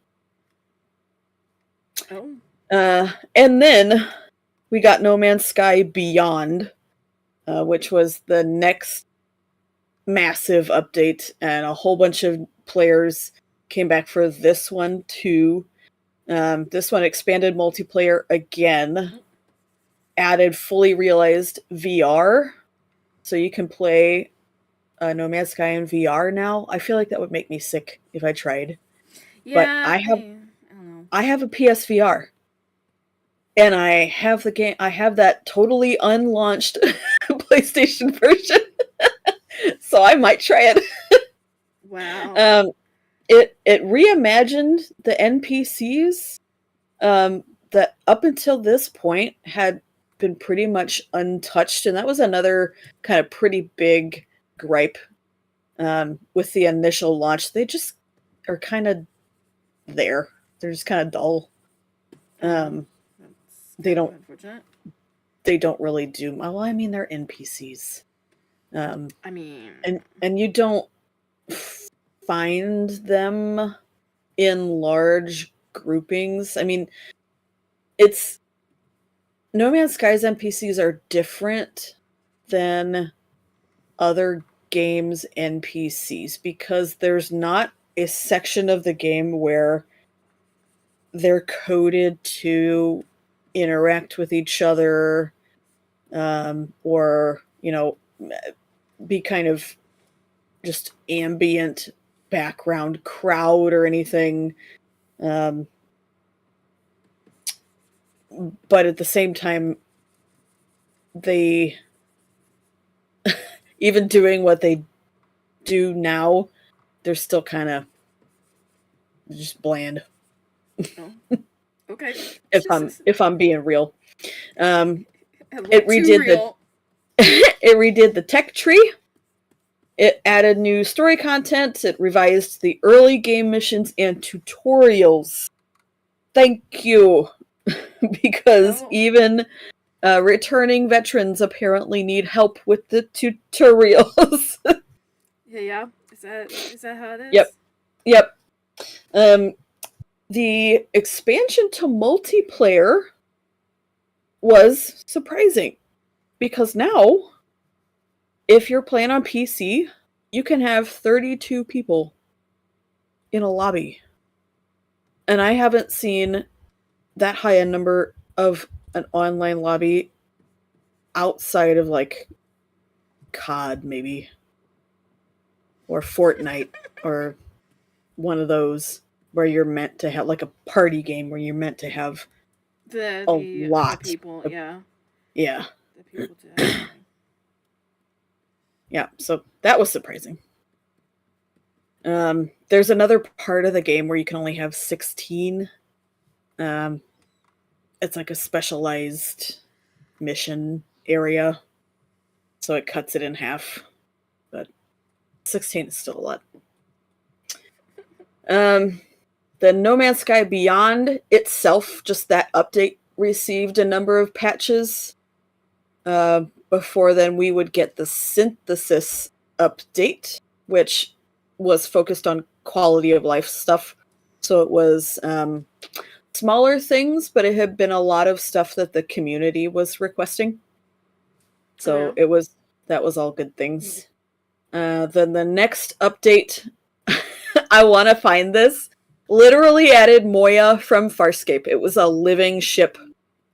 Oh. And then we got No Man's Sky Beyond, which was the next massive update, and a whole bunch of players came back for this one too. This one expanded multiplayer again, added fully realized VR, so you can play No Man's Sky in VR now. I feel like that would make me sick if I tried. Yeah, But I don't know. I have a PSVR. And I have the game. I have that totally unlaunched PlayStation version, so I might try it. Wow. It reimagined the NPCs that up until this point had been pretty much untouched, and that was another kind of pretty big gripe with the initial launch. They just are kind of there. They're just kind of dull. They don't. Unfortunate. They don't really do well. I mean, they're NPCs. I mean, and you don't find them in large groupings. I mean, it's No Man's Sky's NPCs are different than other games' NPCs because there's not a section of the game where they're coded to interact with each other, or be kind of just ambient background crowd or anything. But at the same time, they even doing what they do now, they're still kind of just bland. Oh, okay. If I'm being real, A it little too redid real. it redid the tech tree. It added new story content. It revised the early game missions and tutorials. Thank you, because Oh, even returning veterans apparently need help with the tutorials. yeah. Is that how it Yep, is? yep. Um, the expansion to multiplayer was surprising because now, if you're playing on PC, you can have 32 people in a lobby. And I haven't seen that high a number of an online lobby outside of like COD, maybe, or Fortnite, or one of those where you're meant to have like a party game where you're meant to have a The lot. people, yeah, Yeah, the people to everything. yeah. So that was surprising. There's another part of the game where you can only have 16. Um, it's like a specialized mission area, so it cuts it in half. But 16 is still a lot. The No Man's Sky Beyond itself, just that update, received a number of patches. Before then, we would get the Synthesis update, which was focused on quality of life stuff. So it was smaller things, but it had been a lot of stuff that the community was requesting. So Okay. that was all good things. Then the next update, I want to find this, literally added Moya from Farscape. It was a living ship.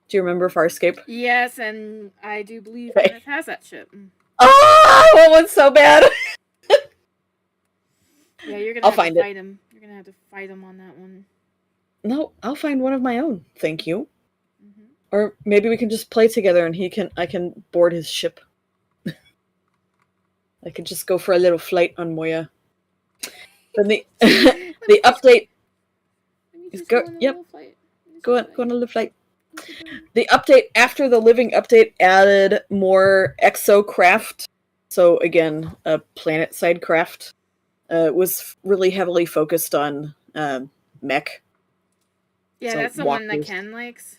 Do you remember Farscape? Yes, and I do believe Okay. Kenneth has that ship. Oh, that one's so bad. Yeah, you're gonna I'll have to find it. fight him. You're gonna have to fight him on that one. No, I'll find one of my own. Thank you. Mm-hmm. Or maybe we can just play together and I can board his ship. I could just go for a little flight on Moya. Then the the update is go. Yep, go on a little flight. The update after the living update added more exocraft. So again, a planet side craft. Was really heavily focused on mech. Yeah, So that's the one that Ken likes.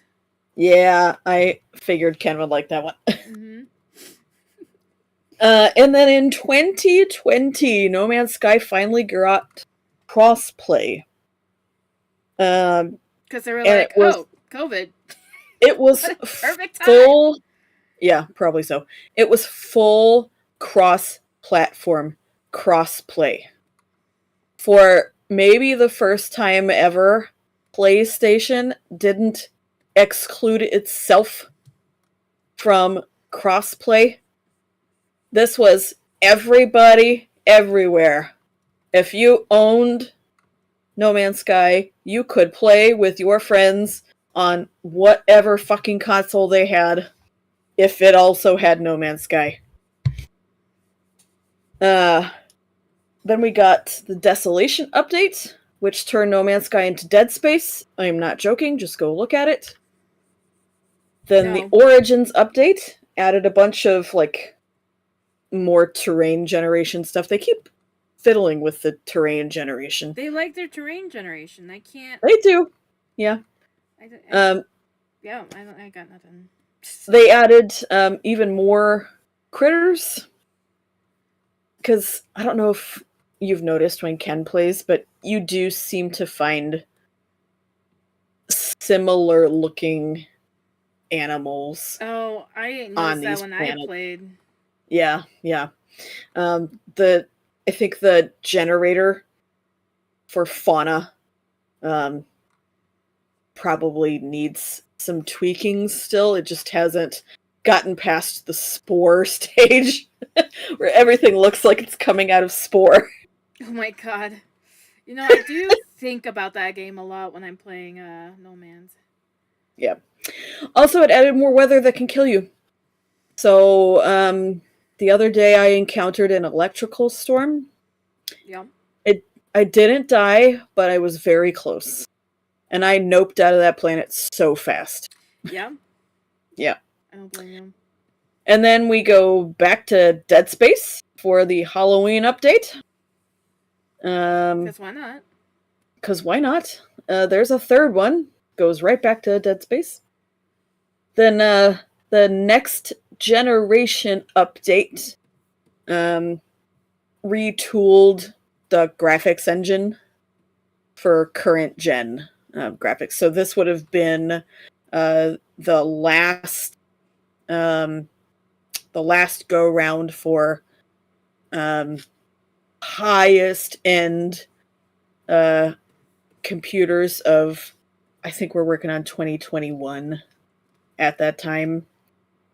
Yeah, I figured Ken would like that one. Mm-hmm. And then in 2020, No Man's Sky finally got crossplay. Because they were like, "Oh, COVID." It was perfect time. full. Yeah, probably so. It was full cross-platform crossplay. For maybe the first time ever, PlayStation didn't exclude itself from crossplay. This was everybody, everywhere. If you owned No Man's Sky, you could play with your friends on whatever fucking console they had, if it also had No Man's Sky. Then we got the Desolation update, which turned No Man's Sky into Dead Space. I'm not joking, just go look at it. Then the Origins update added a bunch of like more terrain generation stuff. They keep fiddling with the terrain generation. They like their terrain generation. I can't. They do, yeah. Yeah, I got nothing. They added even more critters. Because I don't know if you've noticed when Ken plays, but you do seem to find similar looking animals. Oh, I noticed that when I played. Yeah, yeah. I think the generator for fauna probably needs some tweaking still. It just hasn't gotten past the spore stage where everything looks like it's coming out of spore. Oh my god. You know, I do think about that game a lot when I'm playing No Man's. Yeah. Also, it added more weather that can kill you. So the other day I encountered an electrical storm. Yeah. I didn't die, but I was very close. And I noped out of that planet so fast. Yeah. Yeah. I don't blame you. And then we go back to Dead Space for the Halloween update. Because why not? Because why not? There's a third one. Goes right back to Dead Space. Then the next generation update retooled the graphics engine for current gen graphics. So this would have been the last go round for highest end computers of, I think we're working on 2021 at that time.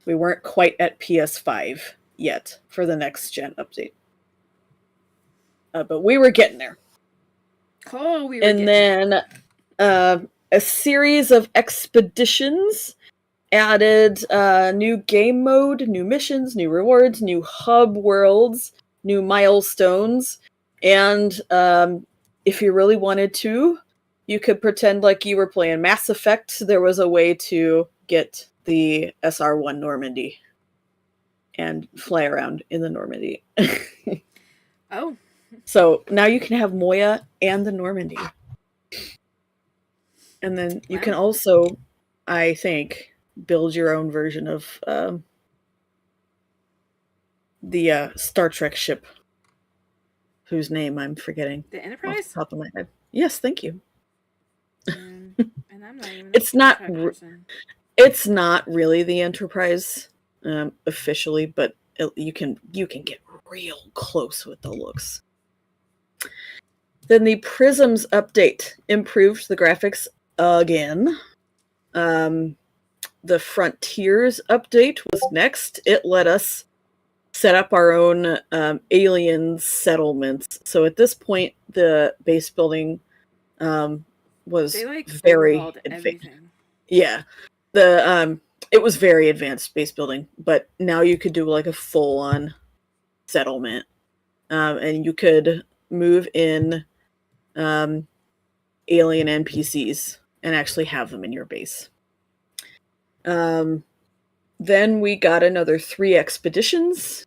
We weren't quite at PS5 yet for the next gen update. But we were getting there. Oh, we were and getting then a series of expeditions added new game mode, new missions, new rewards, new hub worlds, new milestones, and if you really wanted to, you could pretend like you were playing Mass Effect. There was a way to get the SR-1 Normandy and fly around in the Normandy. Oh. So now you can have Moya and the Normandy. And then you can also, I think, build your own version of the Star Trek ship, whose name I'm forgetting. The Enterprise? Off the top of my head. Yes, thank you. And I'm not even. It's not really the Enterprise officially, but you can get real close with the looks. Then the Prisms update improved the graphics again. The Frontiers update was next. It let us set up our own alien settlements. So at this point, the base building was very advanced. Yeah, it was very advanced base building, but now you could do like a full-on settlement, and you could move in alien NPCs and actually have them in your base. Then we got another 3 expeditions.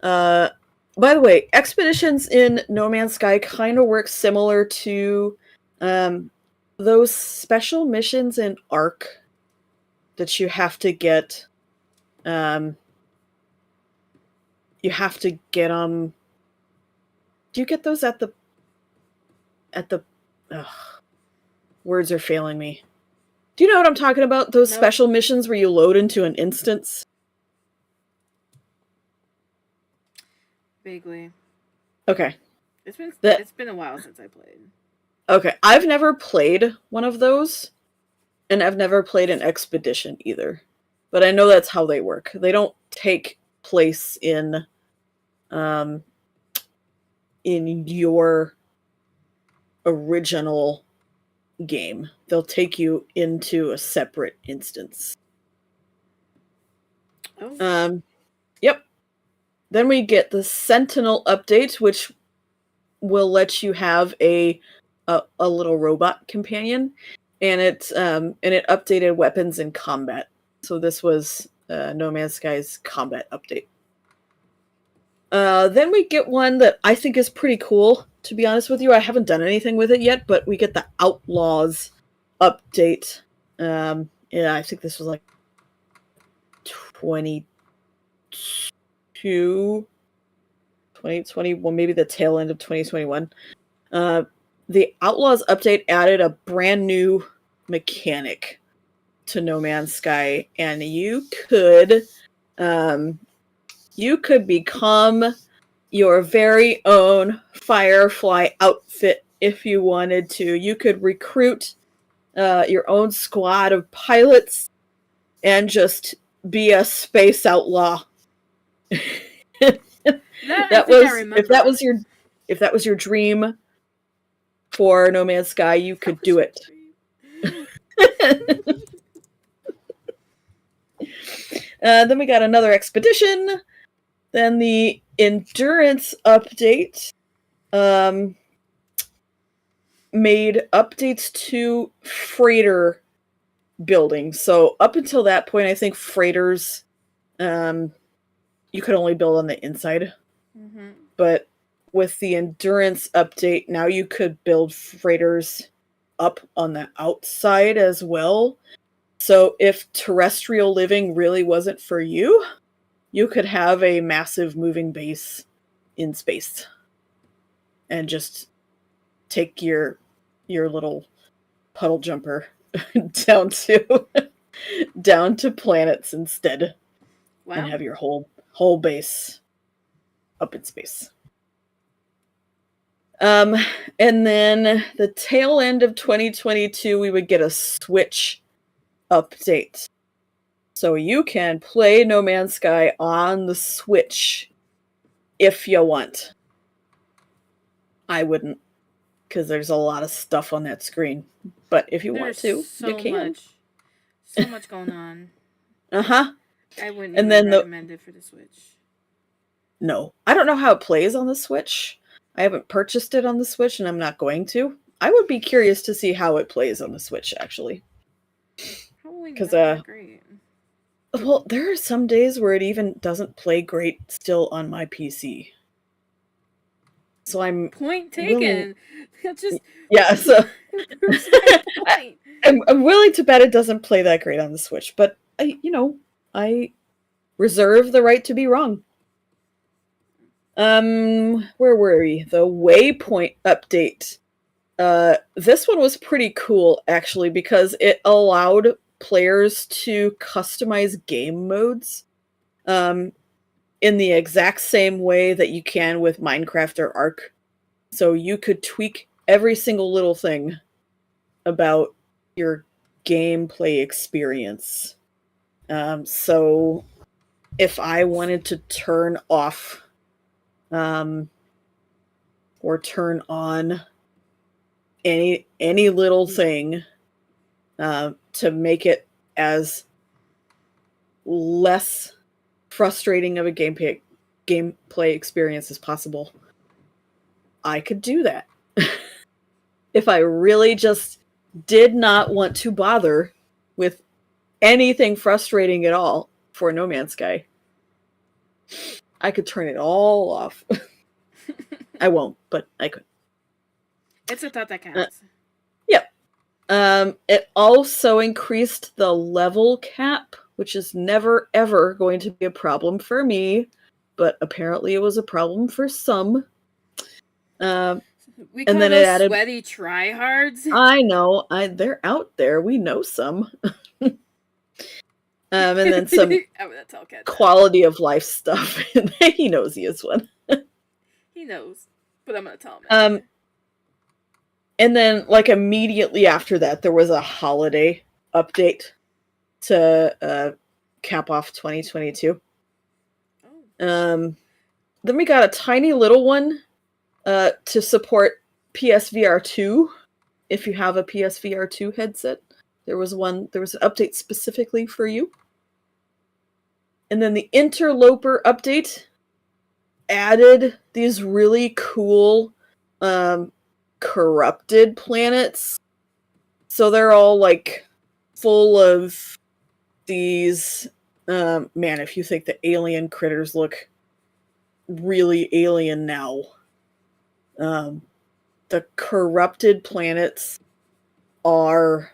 By the way, expeditions in No Man's Sky kind of work similar to those special missions in Ark that you have to get. You have to get them. Do you get those at the? Words are failing me. Do you know what I'm talking about? Those special missions where you load into an instance? Vaguely. Okay. It's been a while since I played. Okay. I've never played one of those, and I've never played an expedition either. But I know that's how they work. They don't take place in your original game. They'll take you into a separate instance. Oh. Yep. Then we get the Sentinel update, which will let you have a little robot companion, and it updated weapons and combat. So this was No Man's Sky's combat update. Then we get one that I think is pretty cool, to be honest with you. I haven't done anything with it yet, but we get the Outlaws update. Yeah, I think this was like 2021, maybe the tail end of 2021. The Outlaws update added a brand new mechanic to No Man's Sky, and you could become your very own Firefly outfit if you wanted to. You could recruit your own squad of pilots and just be a space outlaw. If that was your dream for No Man's Sky, you could do it. Then we got another expedition. Then the endurance update made updates to freighter building. So up until that point, I think freighters you could only build on the inside. Mm-hmm. But with the endurance update, now you could build freighters up on the outside as well. So if terrestrial living really wasn't for you, you could have a massive moving base in space and just take your little puddle jumper down to planets instead. Wow. And have your whole base up in space. And then the tail end of 2022, we would get a Switch update. So you can play No Man's Sky on the Switch if you want. I wouldn't, because there's a lot of stuff on that screen. But if you want to, you can. So much going on. Uh-huh. I wouldn't even recommend it for the Switch. No. I don't know how it plays on the Switch. I haven't purchased it on the Switch, and I'm not going to. I would be curious to see how it plays on the Switch, actually. Probably not that great. Well, there are some days where it even doesn't play great still on my PC. So I'm point taken. Just yeah. So I'm willing to bet it doesn't play that great on the Switch, but I reserve the right to be wrong. Where were we? The Waypoint update. This one was pretty cool actually because it allowed players to customize game modes in the exact same way that you can with Minecraft or Ark. So you could tweak every single little thing about your gameplay experience. So if I wanted to turn off or turn on any little thing to make it as less frustrating of a gameplay experience as possible, I could do that. If I really just did not want to bother with anything frustrating at all for No Man's Sky, I could turn it all off. I won't, but I could. It's a thought that counts. Yep. It also increased the level cap, which is never, ever going to be a problem for me, but apparently it was a problem for some. We call those added sweaty tryhards. I know. They're out there. We know some. And then some quality of life stuff. He knows he is one. He knows, but I'm going to tell him. And then, immediately after that, there was a holiday update to cap off 2022. Then we got a tiny little one to support PSVR 2. If you have a PSVR 2 headset, there was an update specifically for you. And then the Interloper update added these really cool corrupted planets. So they're all full of these man, if you think the alien critters look really alien now, the corrupted planets are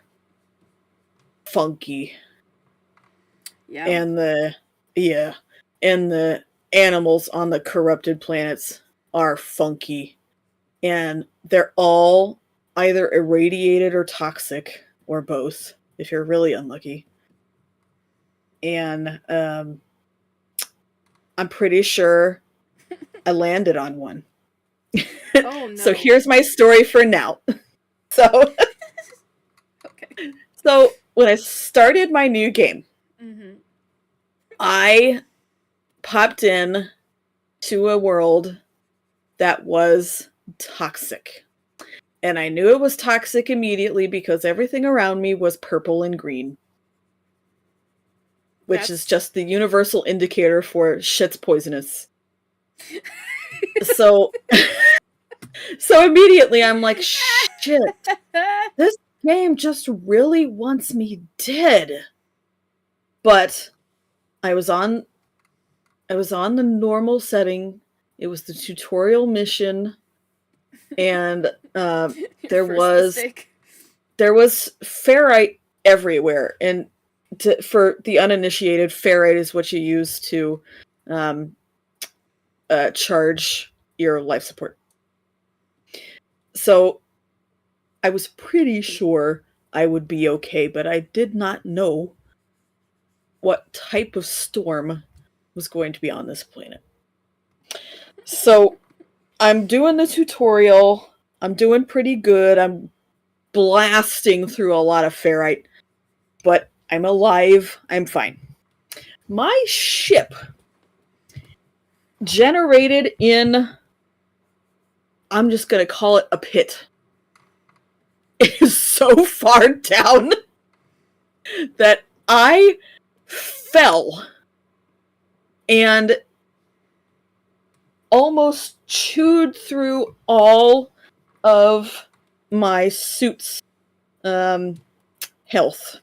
funky. Yeah. And the animals on the corrupted planets are funky. And they're all either irradiated or toxic, or both, if you're really unlucky. And I'm pretty sure I landed on one. Oh, no. So here's my story for now. So, okay. So when I started my new game, I popped in to a world that was toxic. And I knew it was toxic immediately because everything around me was purple and green. which is just the universal indicator for shit's poisonous. So, so immediately I'm like, shit, this game just really wants me dead. But I was on the normal setting. It was the tutorial mission, and there was ferrite everywhere. And for the uninitiated, ferrite is what you use to charge your life support. So I was pretty sure I would be okay, but I did not know what type of storm was going to be on this planet. So I'm doing the tutorial. I'm doing pretty good. I'm blasting through a lot of ferrite, but I'm alive. I'm fine. My ship generated in, I'm just going to call it a pit. It is so far down that I fell and almost chewed through all of my suit's health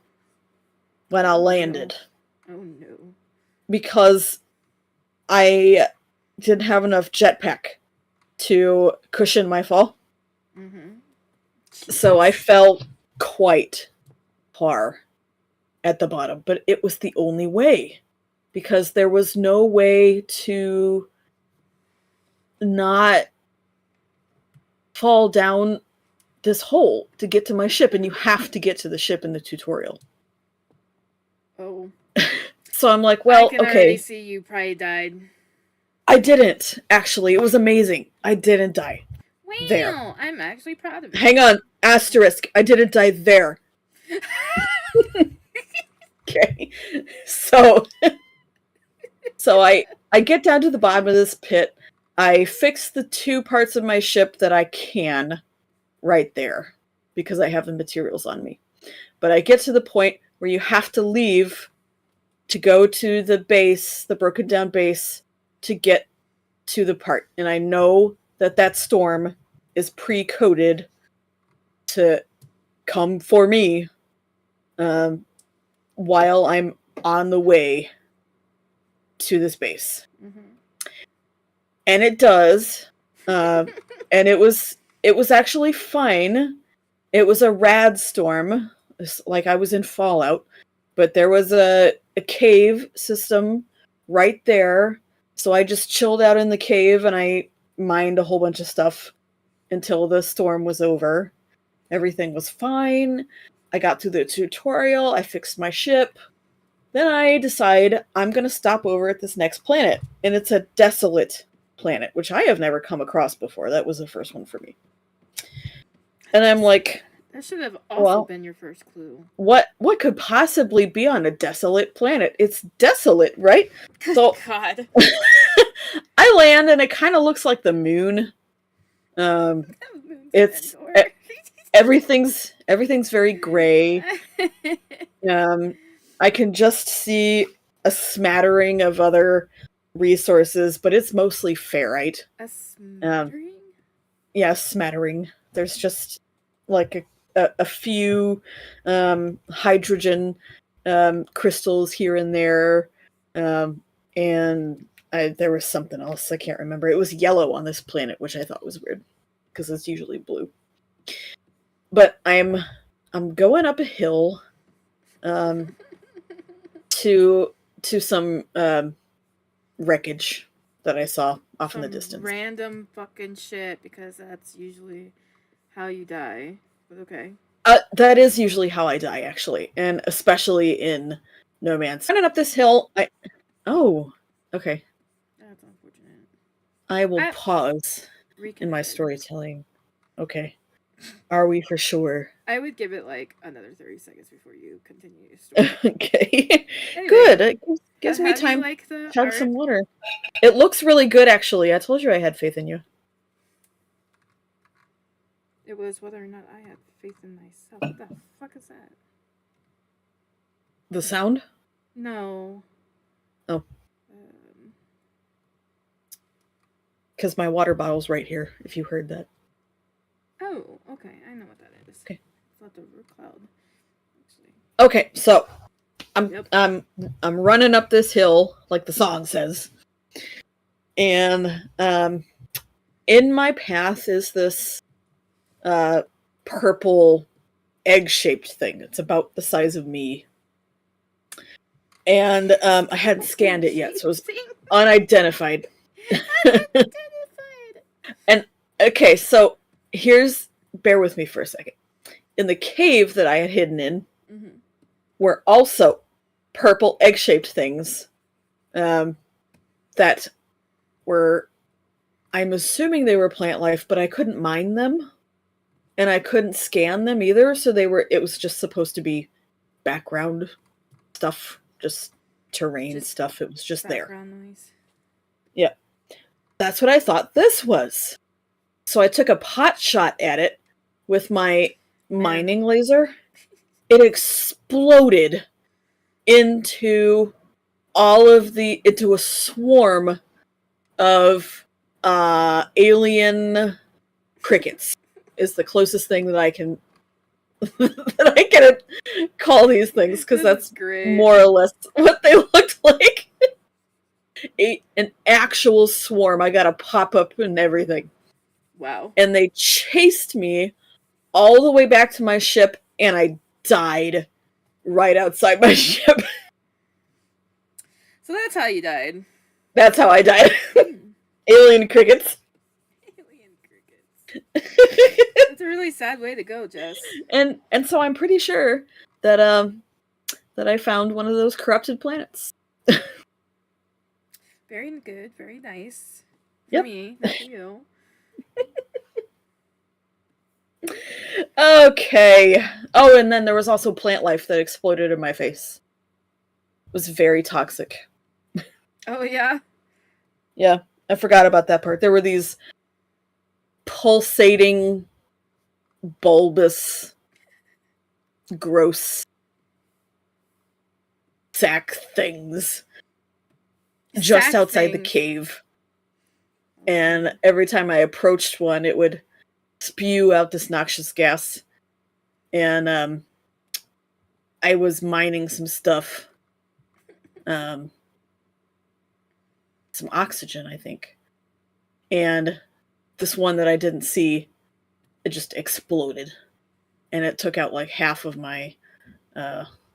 when I landed. Oh no. Because I didn't have enough jetpack to cushion my fall. Mm-hmm. So I fell quite far at the bottom, but it was the only way, because there was no way to not fall down this hole to get to my ship, and you have to get to the ship in the tutorial. Oh. So I'm like, well, I can okay. already see you probably died. I didn't, actually. It was amazing. I didn't die. Wow, there. I'm actually proud of you. Hang on. Asterisk. I didn't die there. Okay. So I get down to the bottom of this pit. I fix the 2 parts of my ship that I can right there because I have the materials on me. But I get to the point where you have to leave to go to the base, the broken down base, to get to the part. And I know that storm is pre-coded to come for me while I'm on the way to this base. Mm-hmm. And it does. And it was actually fine. It was a rad storm, like I was in Fallout, but there was a cave system right there. So I just chilled out in the cave and I mined a whole bunch of stuff until the storm was over. Everything was fine. I got through the tutorial. I fixed my ship. Then I decide I'm going to stop over at this next planet. And it's a desolate planet, which I have never come across before. That was the first one for me. And I'm like, that should have also been your first clue. What could possibly be on a desolate planet? It's desolate, right? So God. I land and it kind of looks like the moon. It's everything's very gray. I can just see a smattering of other resources, but it's mostly ferrite. A smattering? Yeah, smattering. There's just like a few hydrogen crystals here and there, and there was something else I can't remember. It was yellow on this planet, which I thought was weird because it's usually blue. But I'm going up a hill to some wreckage that I saw off in the distance. Random fucking shit, because that's usually how you die. But okay. That is usually how I die, actually, and especially in No Man's. Running up this hill, oh, okay. That's unfortunate. I will pause in my storytelling. Okay. Are we for sure? I would give it like another 30 seconds before you continue your story. Okay. Anyway, good. It gives me time to chug some water. It looks really good, actually. I told you I had faith in you. It was whether or not I had faith in myself. What the fuck is that? The sound? No. Oh. Um, Because my water bottle's right here, if you heard that. oh, okay. I know what that is. Okay. It's leftover cloud. Actually. Okay, so Yep. I'm running up this hill, like the song says. And in my path is this purple egg-shaped thing. It's about the size of me. And I hadn't scanned it yet, so it was unidentified. Unidentified. And okay, so bear with me for a second. In the cave that I had hidden in were also purple egg-shaped things that were, I'm assuming they were plant life, but I couldn't mine them and I couldn't scan them either, so it was just supposed to be background stuff, just terrain stuff. It was just there. Noise. Yeah. That's what I thought this was. So I took a pot shot at it with my mining laser. It exploded into a swarm of alien crickets is the closest thing that I can call these things, because that's great. More or less what they looked like. An actual swarm. I got a pop-up and everything. Wow. And they chased me all the way back to my ship, and I died right outside my ship. So that's how you died. That's how I died. Alien crickets. Alien crickets. That's a really sad way to go, Jess. And so I'm pretty sure that that I found one of those corrupted planets. Very good, very nice. For Yep. me, not for you. Okay. Oh, and then there was also plant life that exploded in my face. It was very toxic. Oh, yeah? Yeah, I forgot about that part. There were these pulsating, bulbous, gross sack things just outside the cave. And every time I approached one, it would spew out this noxious gas. And I was mining some stuff. Some oxygen, I think. And this one that I didn't see, it just exploded. And it took out like half of my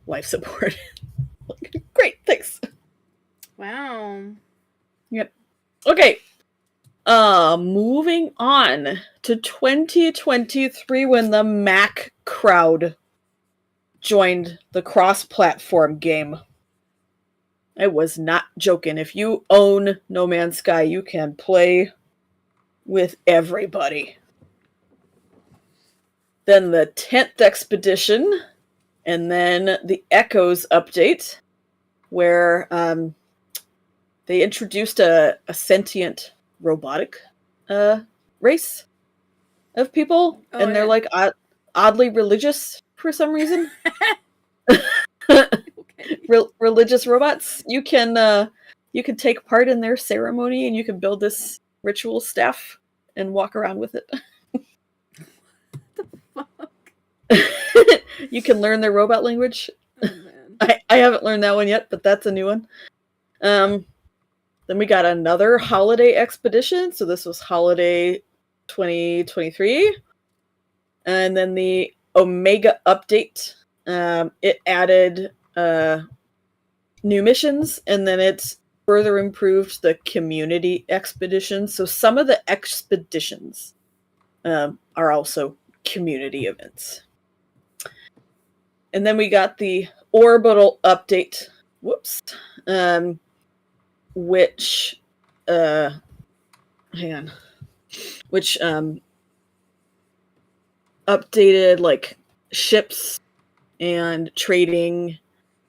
life support. Great, thanks. Wow. Yep. Okay. Moving on to 2023, when the Mac crowd joined the cross-platform game. I was not joking. If you own No Man's Sky, you can play with everybody. Then the 10th expedition, and then the Echoes update, where they introduced a sentient robotic race of people, and they're like oddly religious for some reason. Okay. Religious robots. You can take part in their ceremony, and you can build this ritual staff and walk around with it. What the fuck? You can learn their robot language. Oh, man. I haven't learned that one yet, but that's a new one. Then we got another holiday expedition. So this was holiday 2023. And then the Omega update. It added new missions, and then it further improved the community expeditions. So some of the expeditions are also community events. And then we got the orbital update. Whoops. Which updated like ships and trading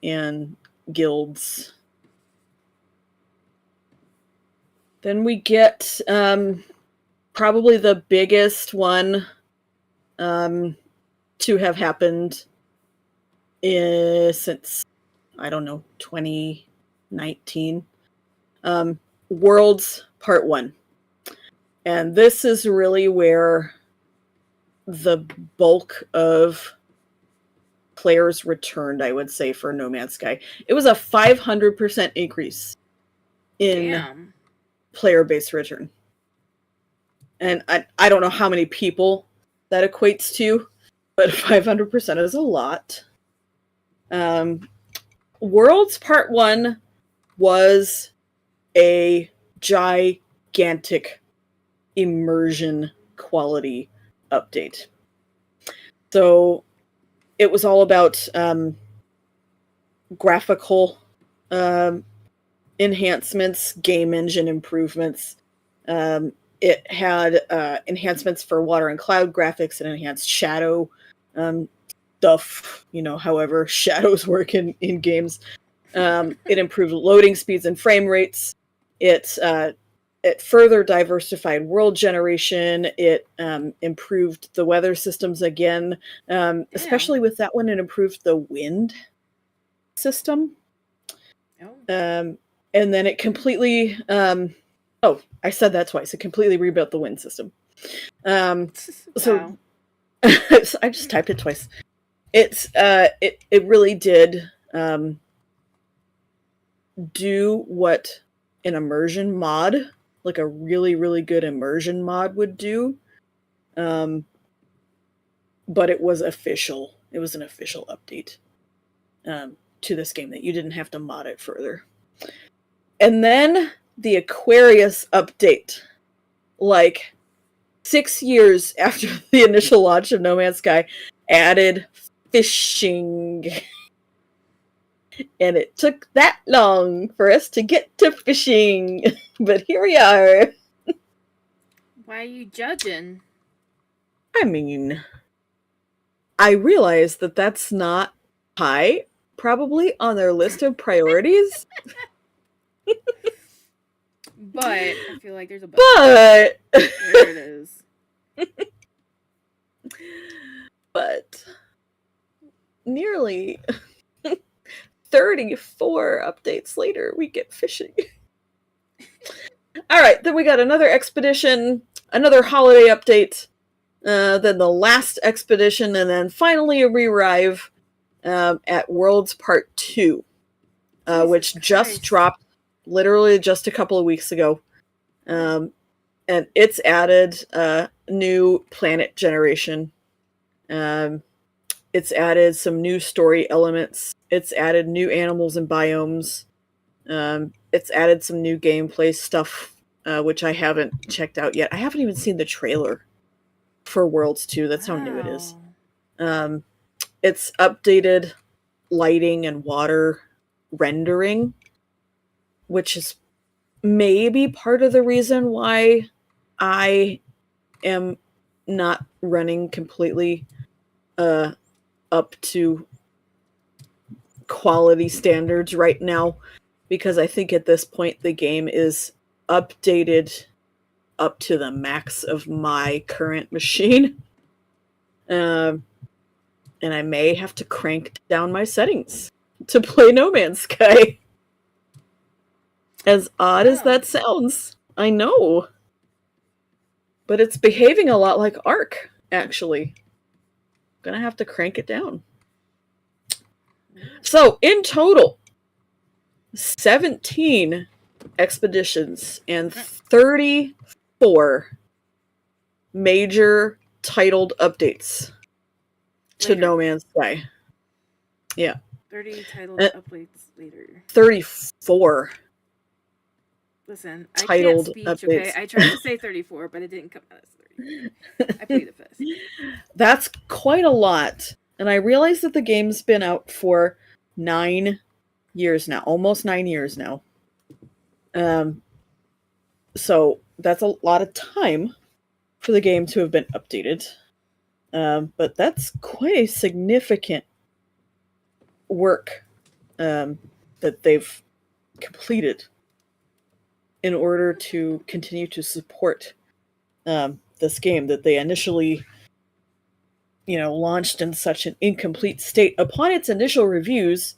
and guilds. Then we get probably the biggest one to have happened since I don't know, 2019. Worlds Part 1. And this is really where the bulk of players returned, I would say, for No Man's Sky. It was a 500% increase in player base return. And I don't know how many people that equates to, but 500% is a lot. Worlds Part 1 was a gigantic immersion quality update. So it was all about graphical enhancements, game engine improvements. It had enhancements for water and cloud graphics and enhanced shadow stuff, however shadows work in games. It improved loading speeds and frame rates. It further diversified world generation. It improved the weather systems again, especially with that one. It improved the wind system. And then it completely... I said that twice. It completely rebuilt the wind system. So I just typed it twice. It really did do what an immersion mod, like a really, really good immersion mod would do. But it was official. It was an official update to this game that you didn't have to mod it further. And then the Aquarius update, like 6 years after the initial launch of No Man's Sky, added fishing. And it took that long for us to get to fishing. But here we are. Why are you judging? I mean, I realize that that's not high, probably, on their list of priorities. But I feel like there's a but there it is. But nearly 34 updates later, we get fishing. Alright, then we got another expedition, another holiday update, then the last expedition, and then finally a re-arrive at Worlds Part 2, which just dropped literally just a couple of weeks ago. And it's added new planet generation. It's added some new story elements. It's added new animals and biomes. It's added some new gameplay stuff, which I haven't checked out yet. I haven't even seen the trailer for Worlds 2. That's how new it is. It's updated lighting and water rendering, which is maybe part of the reason why I am not running completely up to quality standards right now, because I think at this point the game is updated up to the max of my current machine. And I may have to crank down my settings to play No Man's Sky. As odd as that sounds, I know. But it's behaving a lot like Ark, actually. Gonna have to crank it down. So, in total, 17 expeditions and 34 major titled updates to No Man's Sky. Yeah. 30 titled updates later. 34. Listen, titled I can't speech, updates. Okay? I tried to say 34, but it didn't come out as 30. I played it fast. That's quite a lot. And I realize that the game's been out for 9 years now. Almost 9 years now. So that's a lot of time for the game to have been updated. But that's quite a significant work that they've completed in order to continue to support this game that they initially, launched in such an incomplete state. Upon its initial reviews,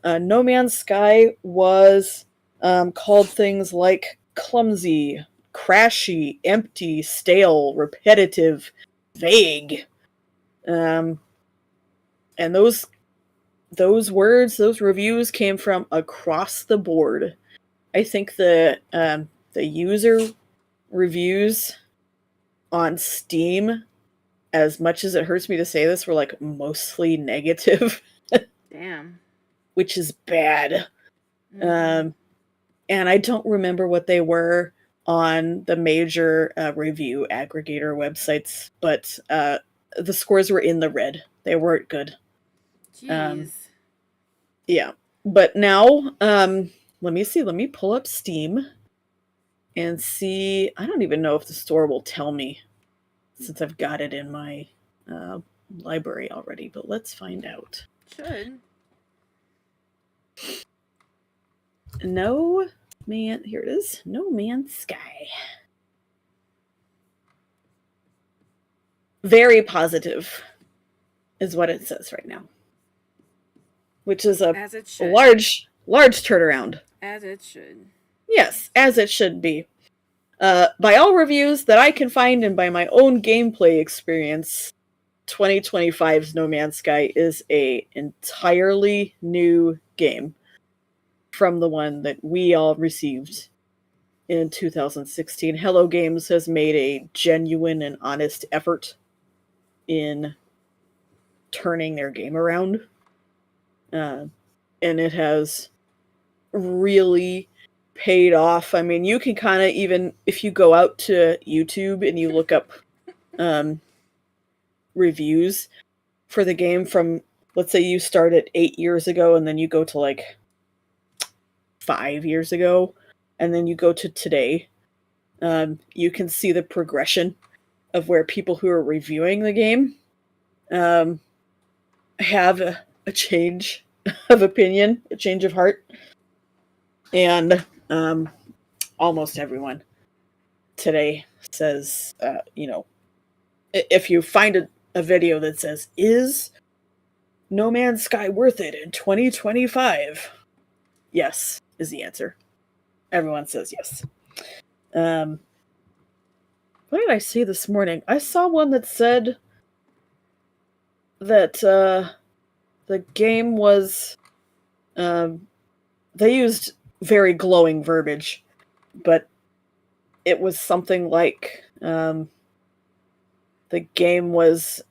No Man's Sky was called things like clumsy, crashy, empty, stale, repetitive, vague. And those words, those reviews came from across the board. I think the user reviews on Steam, as much as it hurts me to say this, were like mostly negative. Damn. Which is bad. Mm-hmm. And I don't remember what they were on the major review aggregator websites, but the scores were in the red. They weren't good. Jeez. Yeah. But now, let me see. Let me pull up Steam and see. I don't even know if the store will tell me since I've got it in my library already, but let's find out. Should. No Man, here it is. No Man's Sky. Very positive is what it says right now. Which is a As it should. large turnaround. As it should. Yes, as it should be. By all reviews that I can find and by my own gameplay experience, 2025's No Man's Sky is a entirely new game from the one that we all received in 2016. Hello Games has made a genuine and honest effort in turning their game around. And it has really paid off. I mean, you can kind of, even if you go out to YouTube and you look up reviews for the game from, let's say you started 8 years ago and then you go to like 5 years ago and then you go to today, you can see the progression of where people who are reviewing the game have a change of opinion, a change of heart. And almost everyone today says, if you find a video that says, is No Man's Sky worth it in 2025? Yes, is the answer. Everyone says yes. What did I see this morning? I saw one that said that the game was... they used very glowing verbiage, but it was something like the game was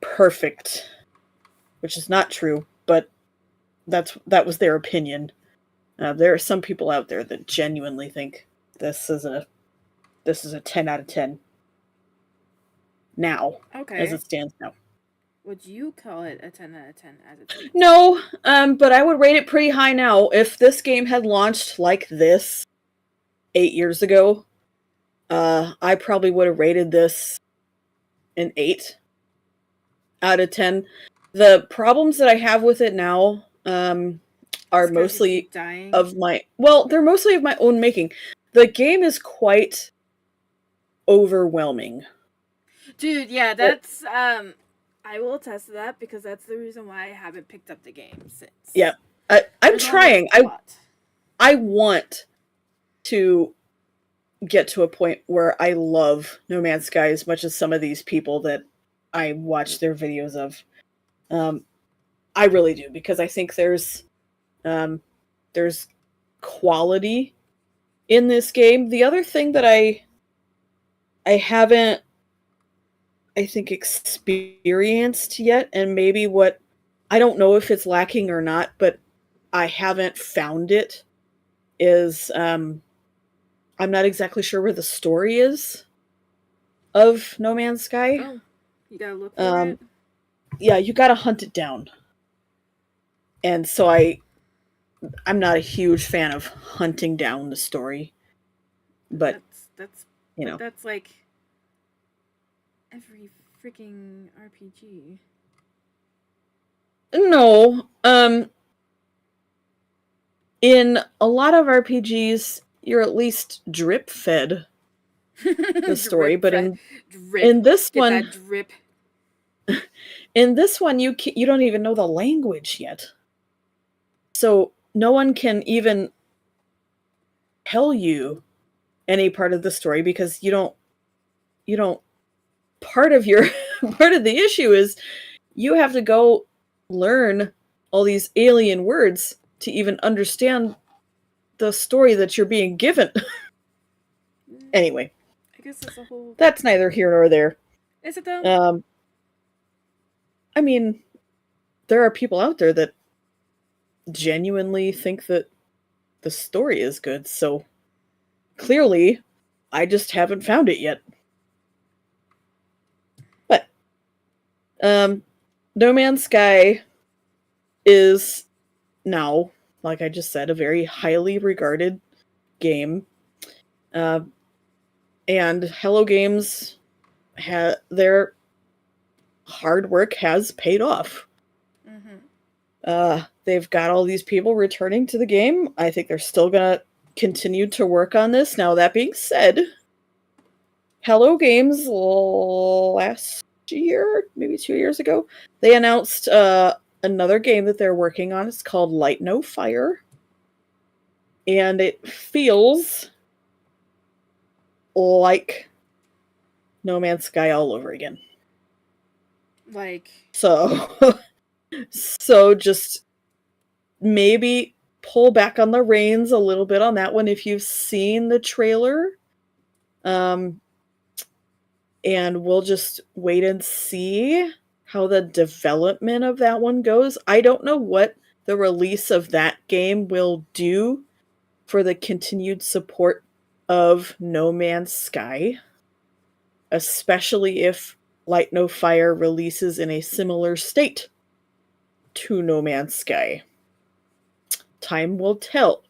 perfect, which is not true, but that was their opinion. There are some people out there that genuinely think this is a 10 out of 10 now, as it stands now. Would you call it a 10 out of 10 as it is? No, but I would rate it pretty high now. If this game had launched like this 8 years ago, I probably would have rated this an 8 out of 10. The problems that I have with it now are mostly of my... Well, they're mostly of my own making. The game is quite overwhelming. Dude, yeah, that's... I will attest to that because that's the reason why I haven't picked up the game since. Yeah, I'm trying. I want to get to a point where I love No Man's Sky as much as some of these people that I watch their videos of. I really do, because I think there's quality in this game. The other thing that I haven't, I think, experienced yet, and maybe what, I don't know if it's lacking or not, but I haven't found it, is I'm not exactly sure where the story is of No Man's Sky. Oh, you gotta look for it? Yeah, you gotta hunt it down. And so I'm not a huge fan of hunting down the story. But that's you know, that's like every freaking RPG. No, in a lot of RPGs, you're at least drip fed the story, but in this one, that drip. in this one, you don't even know the language yet. So no one can even tell you any part of the story because you don't part of your part of the issue is you have to go learn all these alien words to even understand the story that you're being given. Anyway, I guess that's a whole. that's neither here nor there. Is it though? I mean, there are people out there that genuinely think that the story is good, so clearly I just haven't found it yet. But No Man's Sky is now, like I just said, a very highly regarded game. And Hello Games, their hard work has paid off. They've got all these people returning to the game. I think they're still going to continue to work on this. Now, that being said, Hello Games last year, maybe 2 years ago, they announced another game that they're working on. It's called Light No Fire. And it feels like No Man's Sky all over again. Like. So just maybe pull back on the reins a little bit on that one if you've seen the trailer. And we'll just wait and see how the development of that one goes. I don't know what the release of that game will do for the continued support of No Man's Sky, especially if Light No Fire releases in a similar state to No Man's Sky. Time will tell.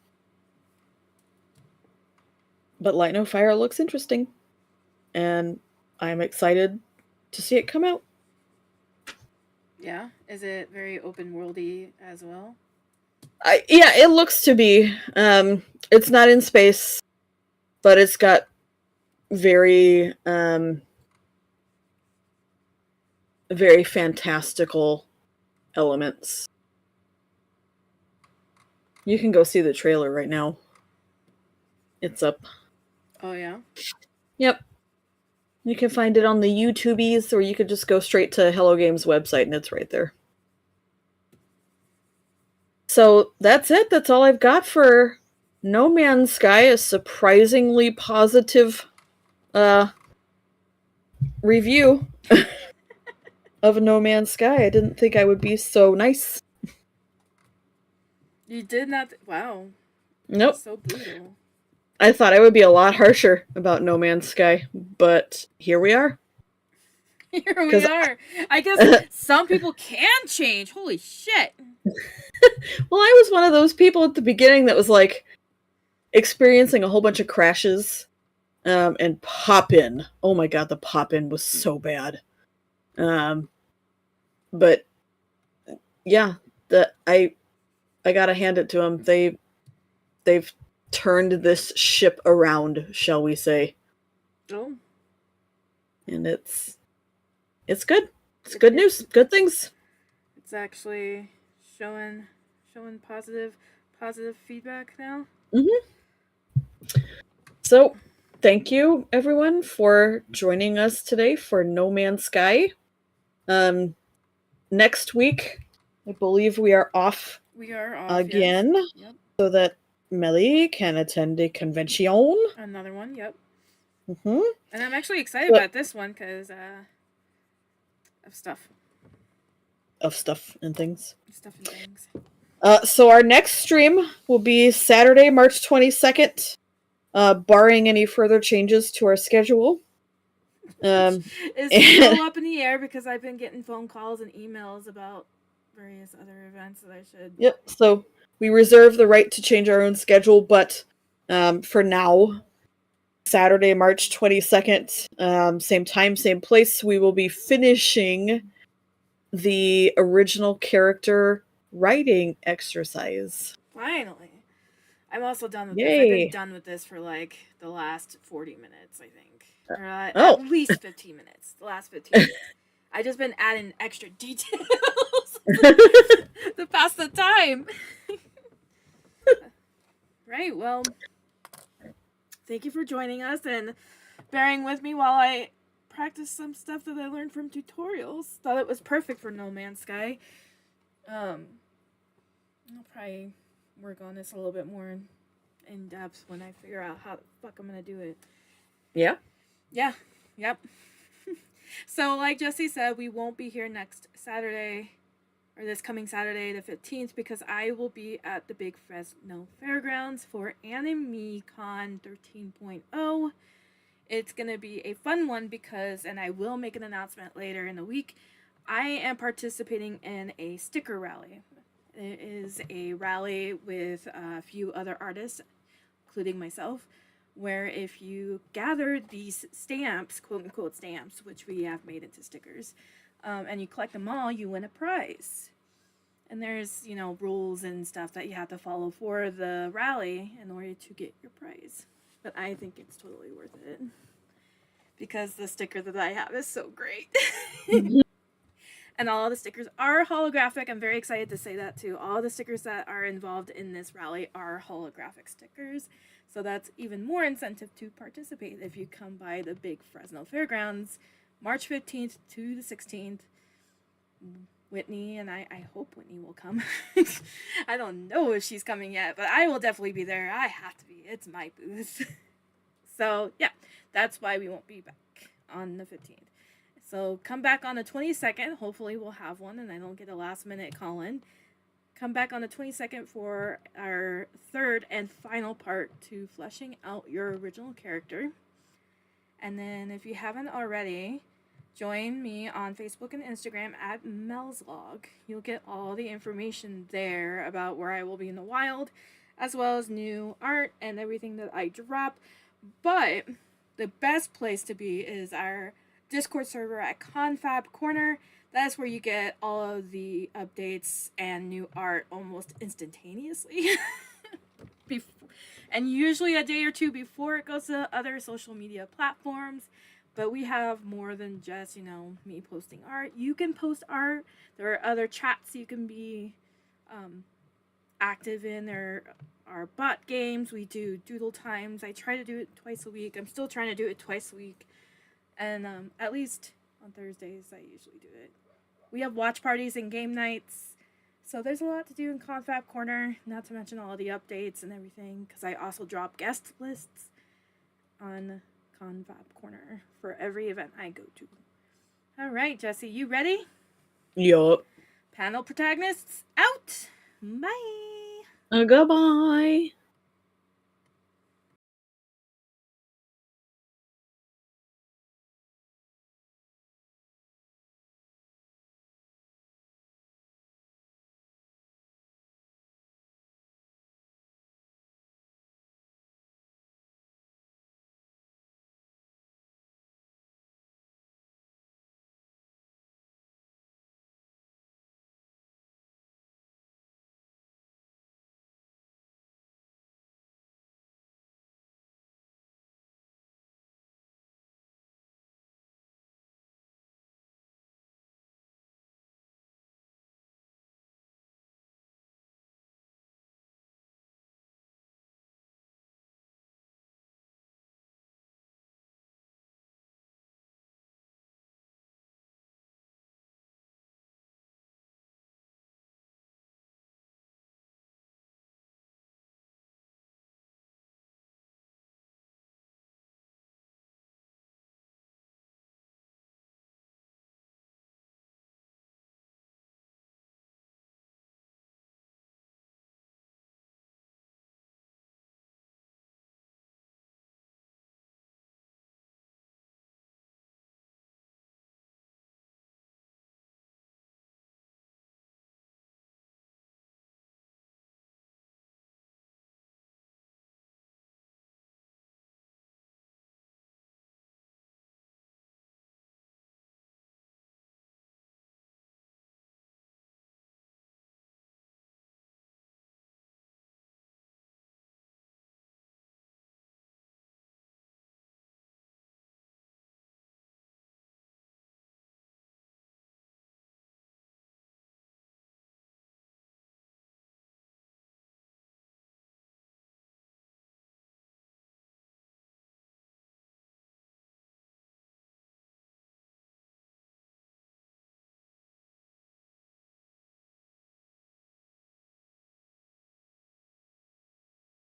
But Light No Fire looks interesting, and I'm excited to see it come out. Yeah, is it very open worldy as well? Yeah, it looks to be. It's not in space, but it's got very, very fantastical elements. You can go see the trailer right now. It's up. Oh, yeah? Yep. You can find it on the YouTubies, or you could just go straight to Hello Games' website, and it's right there. So that's it. That's all I've got for No Man's Sky. A surprisingly positive review of No Man's Sky. I didn't think I would be so nice. You did not. Wow. Nope. That's so brutal. I thought I would be a lot harsher about No Man's Sky, but here we are. Here we are. I guess some people can change. Holy shit. Well, I was one of those people at the beginning that was like experiencing a whole bunch of crashes and pop-in. Oh my god, the pop-in was so bad. But yeah, I gotta hand it to them. They've turned this ship around, shall we say. Oh. And it's good. It's good news. Good things. It's actually showing positive feedback now. So, thank you everyone for joining us today for No Man's Sky. Next week, I believe we are off. We are off again, yes. Yep. So that Melly can attend a convention. Another one, yep. Mm-hmm. And I'm actually excited about this one because of stuff. Of stuff and things. Stuff and things. So our next stream will be Saturday, March 22nd, barring any further changes to our schedule. It's still up in the air because I've been getting phone calls and emails about various other events that I should. Yep, so we reserve the right to change our own schedule, but for now, Saturday, March 22nd, same time, same place, we will be finishing the original character writing exercise. Finally. I'm also done with Yay. this. I've been done with this for like the last 40 minutes, I think. Or at least 15 minutes. The last 15 minutes. I've just been adding extra details to pass the time. Right. Well, thank you for joining us and bearing with me while I practice some stuff that I learned from tutorials. Thought it was perfect for No Man's Sky. I'll probably work on this a little bit more in depth when I figure out how the fuck I'm gonna do it. Yeah. Yeah. Yep. So, like Jesse said, we won't be here next Saturday, or this coming Saturday, the 15th, because I will be at the Big Fresno Fairgrounds for AnimeCon 13.0. It's going to be a fun one because, and I will make an announcement later in the week, I am participating in a sticker rally. It is a rally with a few other artists, including myself, where if you gather these stamps, quote unquote stamps, which we have made into stickers, and you collect them all, you win a prize. And there's, rules and stuff that you have to follow for the rally in order to get your prize. But I think it's totally worth it because the sticker that I have is so great. And all the stickers are holographic. I'm very excited to say that too. All the stickers that are involved in this rally are holographic stickers. So that's even more incentive to participate if you come by the Big Fresno Fairgrounds, March 15th to the 16th. Whitney, and I hope Whitney will come. I don't know if she's coming yet, but I will definitely be there. I have to be. It's my booth. So, yeah, that's why we won't be back on the 15th. So, come back on the 22nd. Hopefully, we'll have one and I don't get a last minute call in. Come back on the 22nd for our third and final part to fleshing out your original character. And then, if you haven't already, join me on Facebook and Instagram at Melslog. You'll get all the information there about where I will be in the wild, as well as new art and everything that I drop. But the best place to be is our Discord server at Confab Corner. That's where you get all of the updates and new art almost instantaneously. And usually a day or two before it goes to other social media platforms. But we have more than just, me posting art. You can post art. There are other chats you can be active in. There are bot games. We do doodle times. I try to do it twice a week. I'm still trying to do it twice a week. And at least on Thursdays, I usually do it. We have watch parties and game nights. So there's a lot to do in Confab Corner. Not to mention all the updates and everything. Because I also drop guest lists on Confab Corner for every event I go to. All right, Jesse, you ready? Yup. Panel protagonists out. Bye. Goodbye.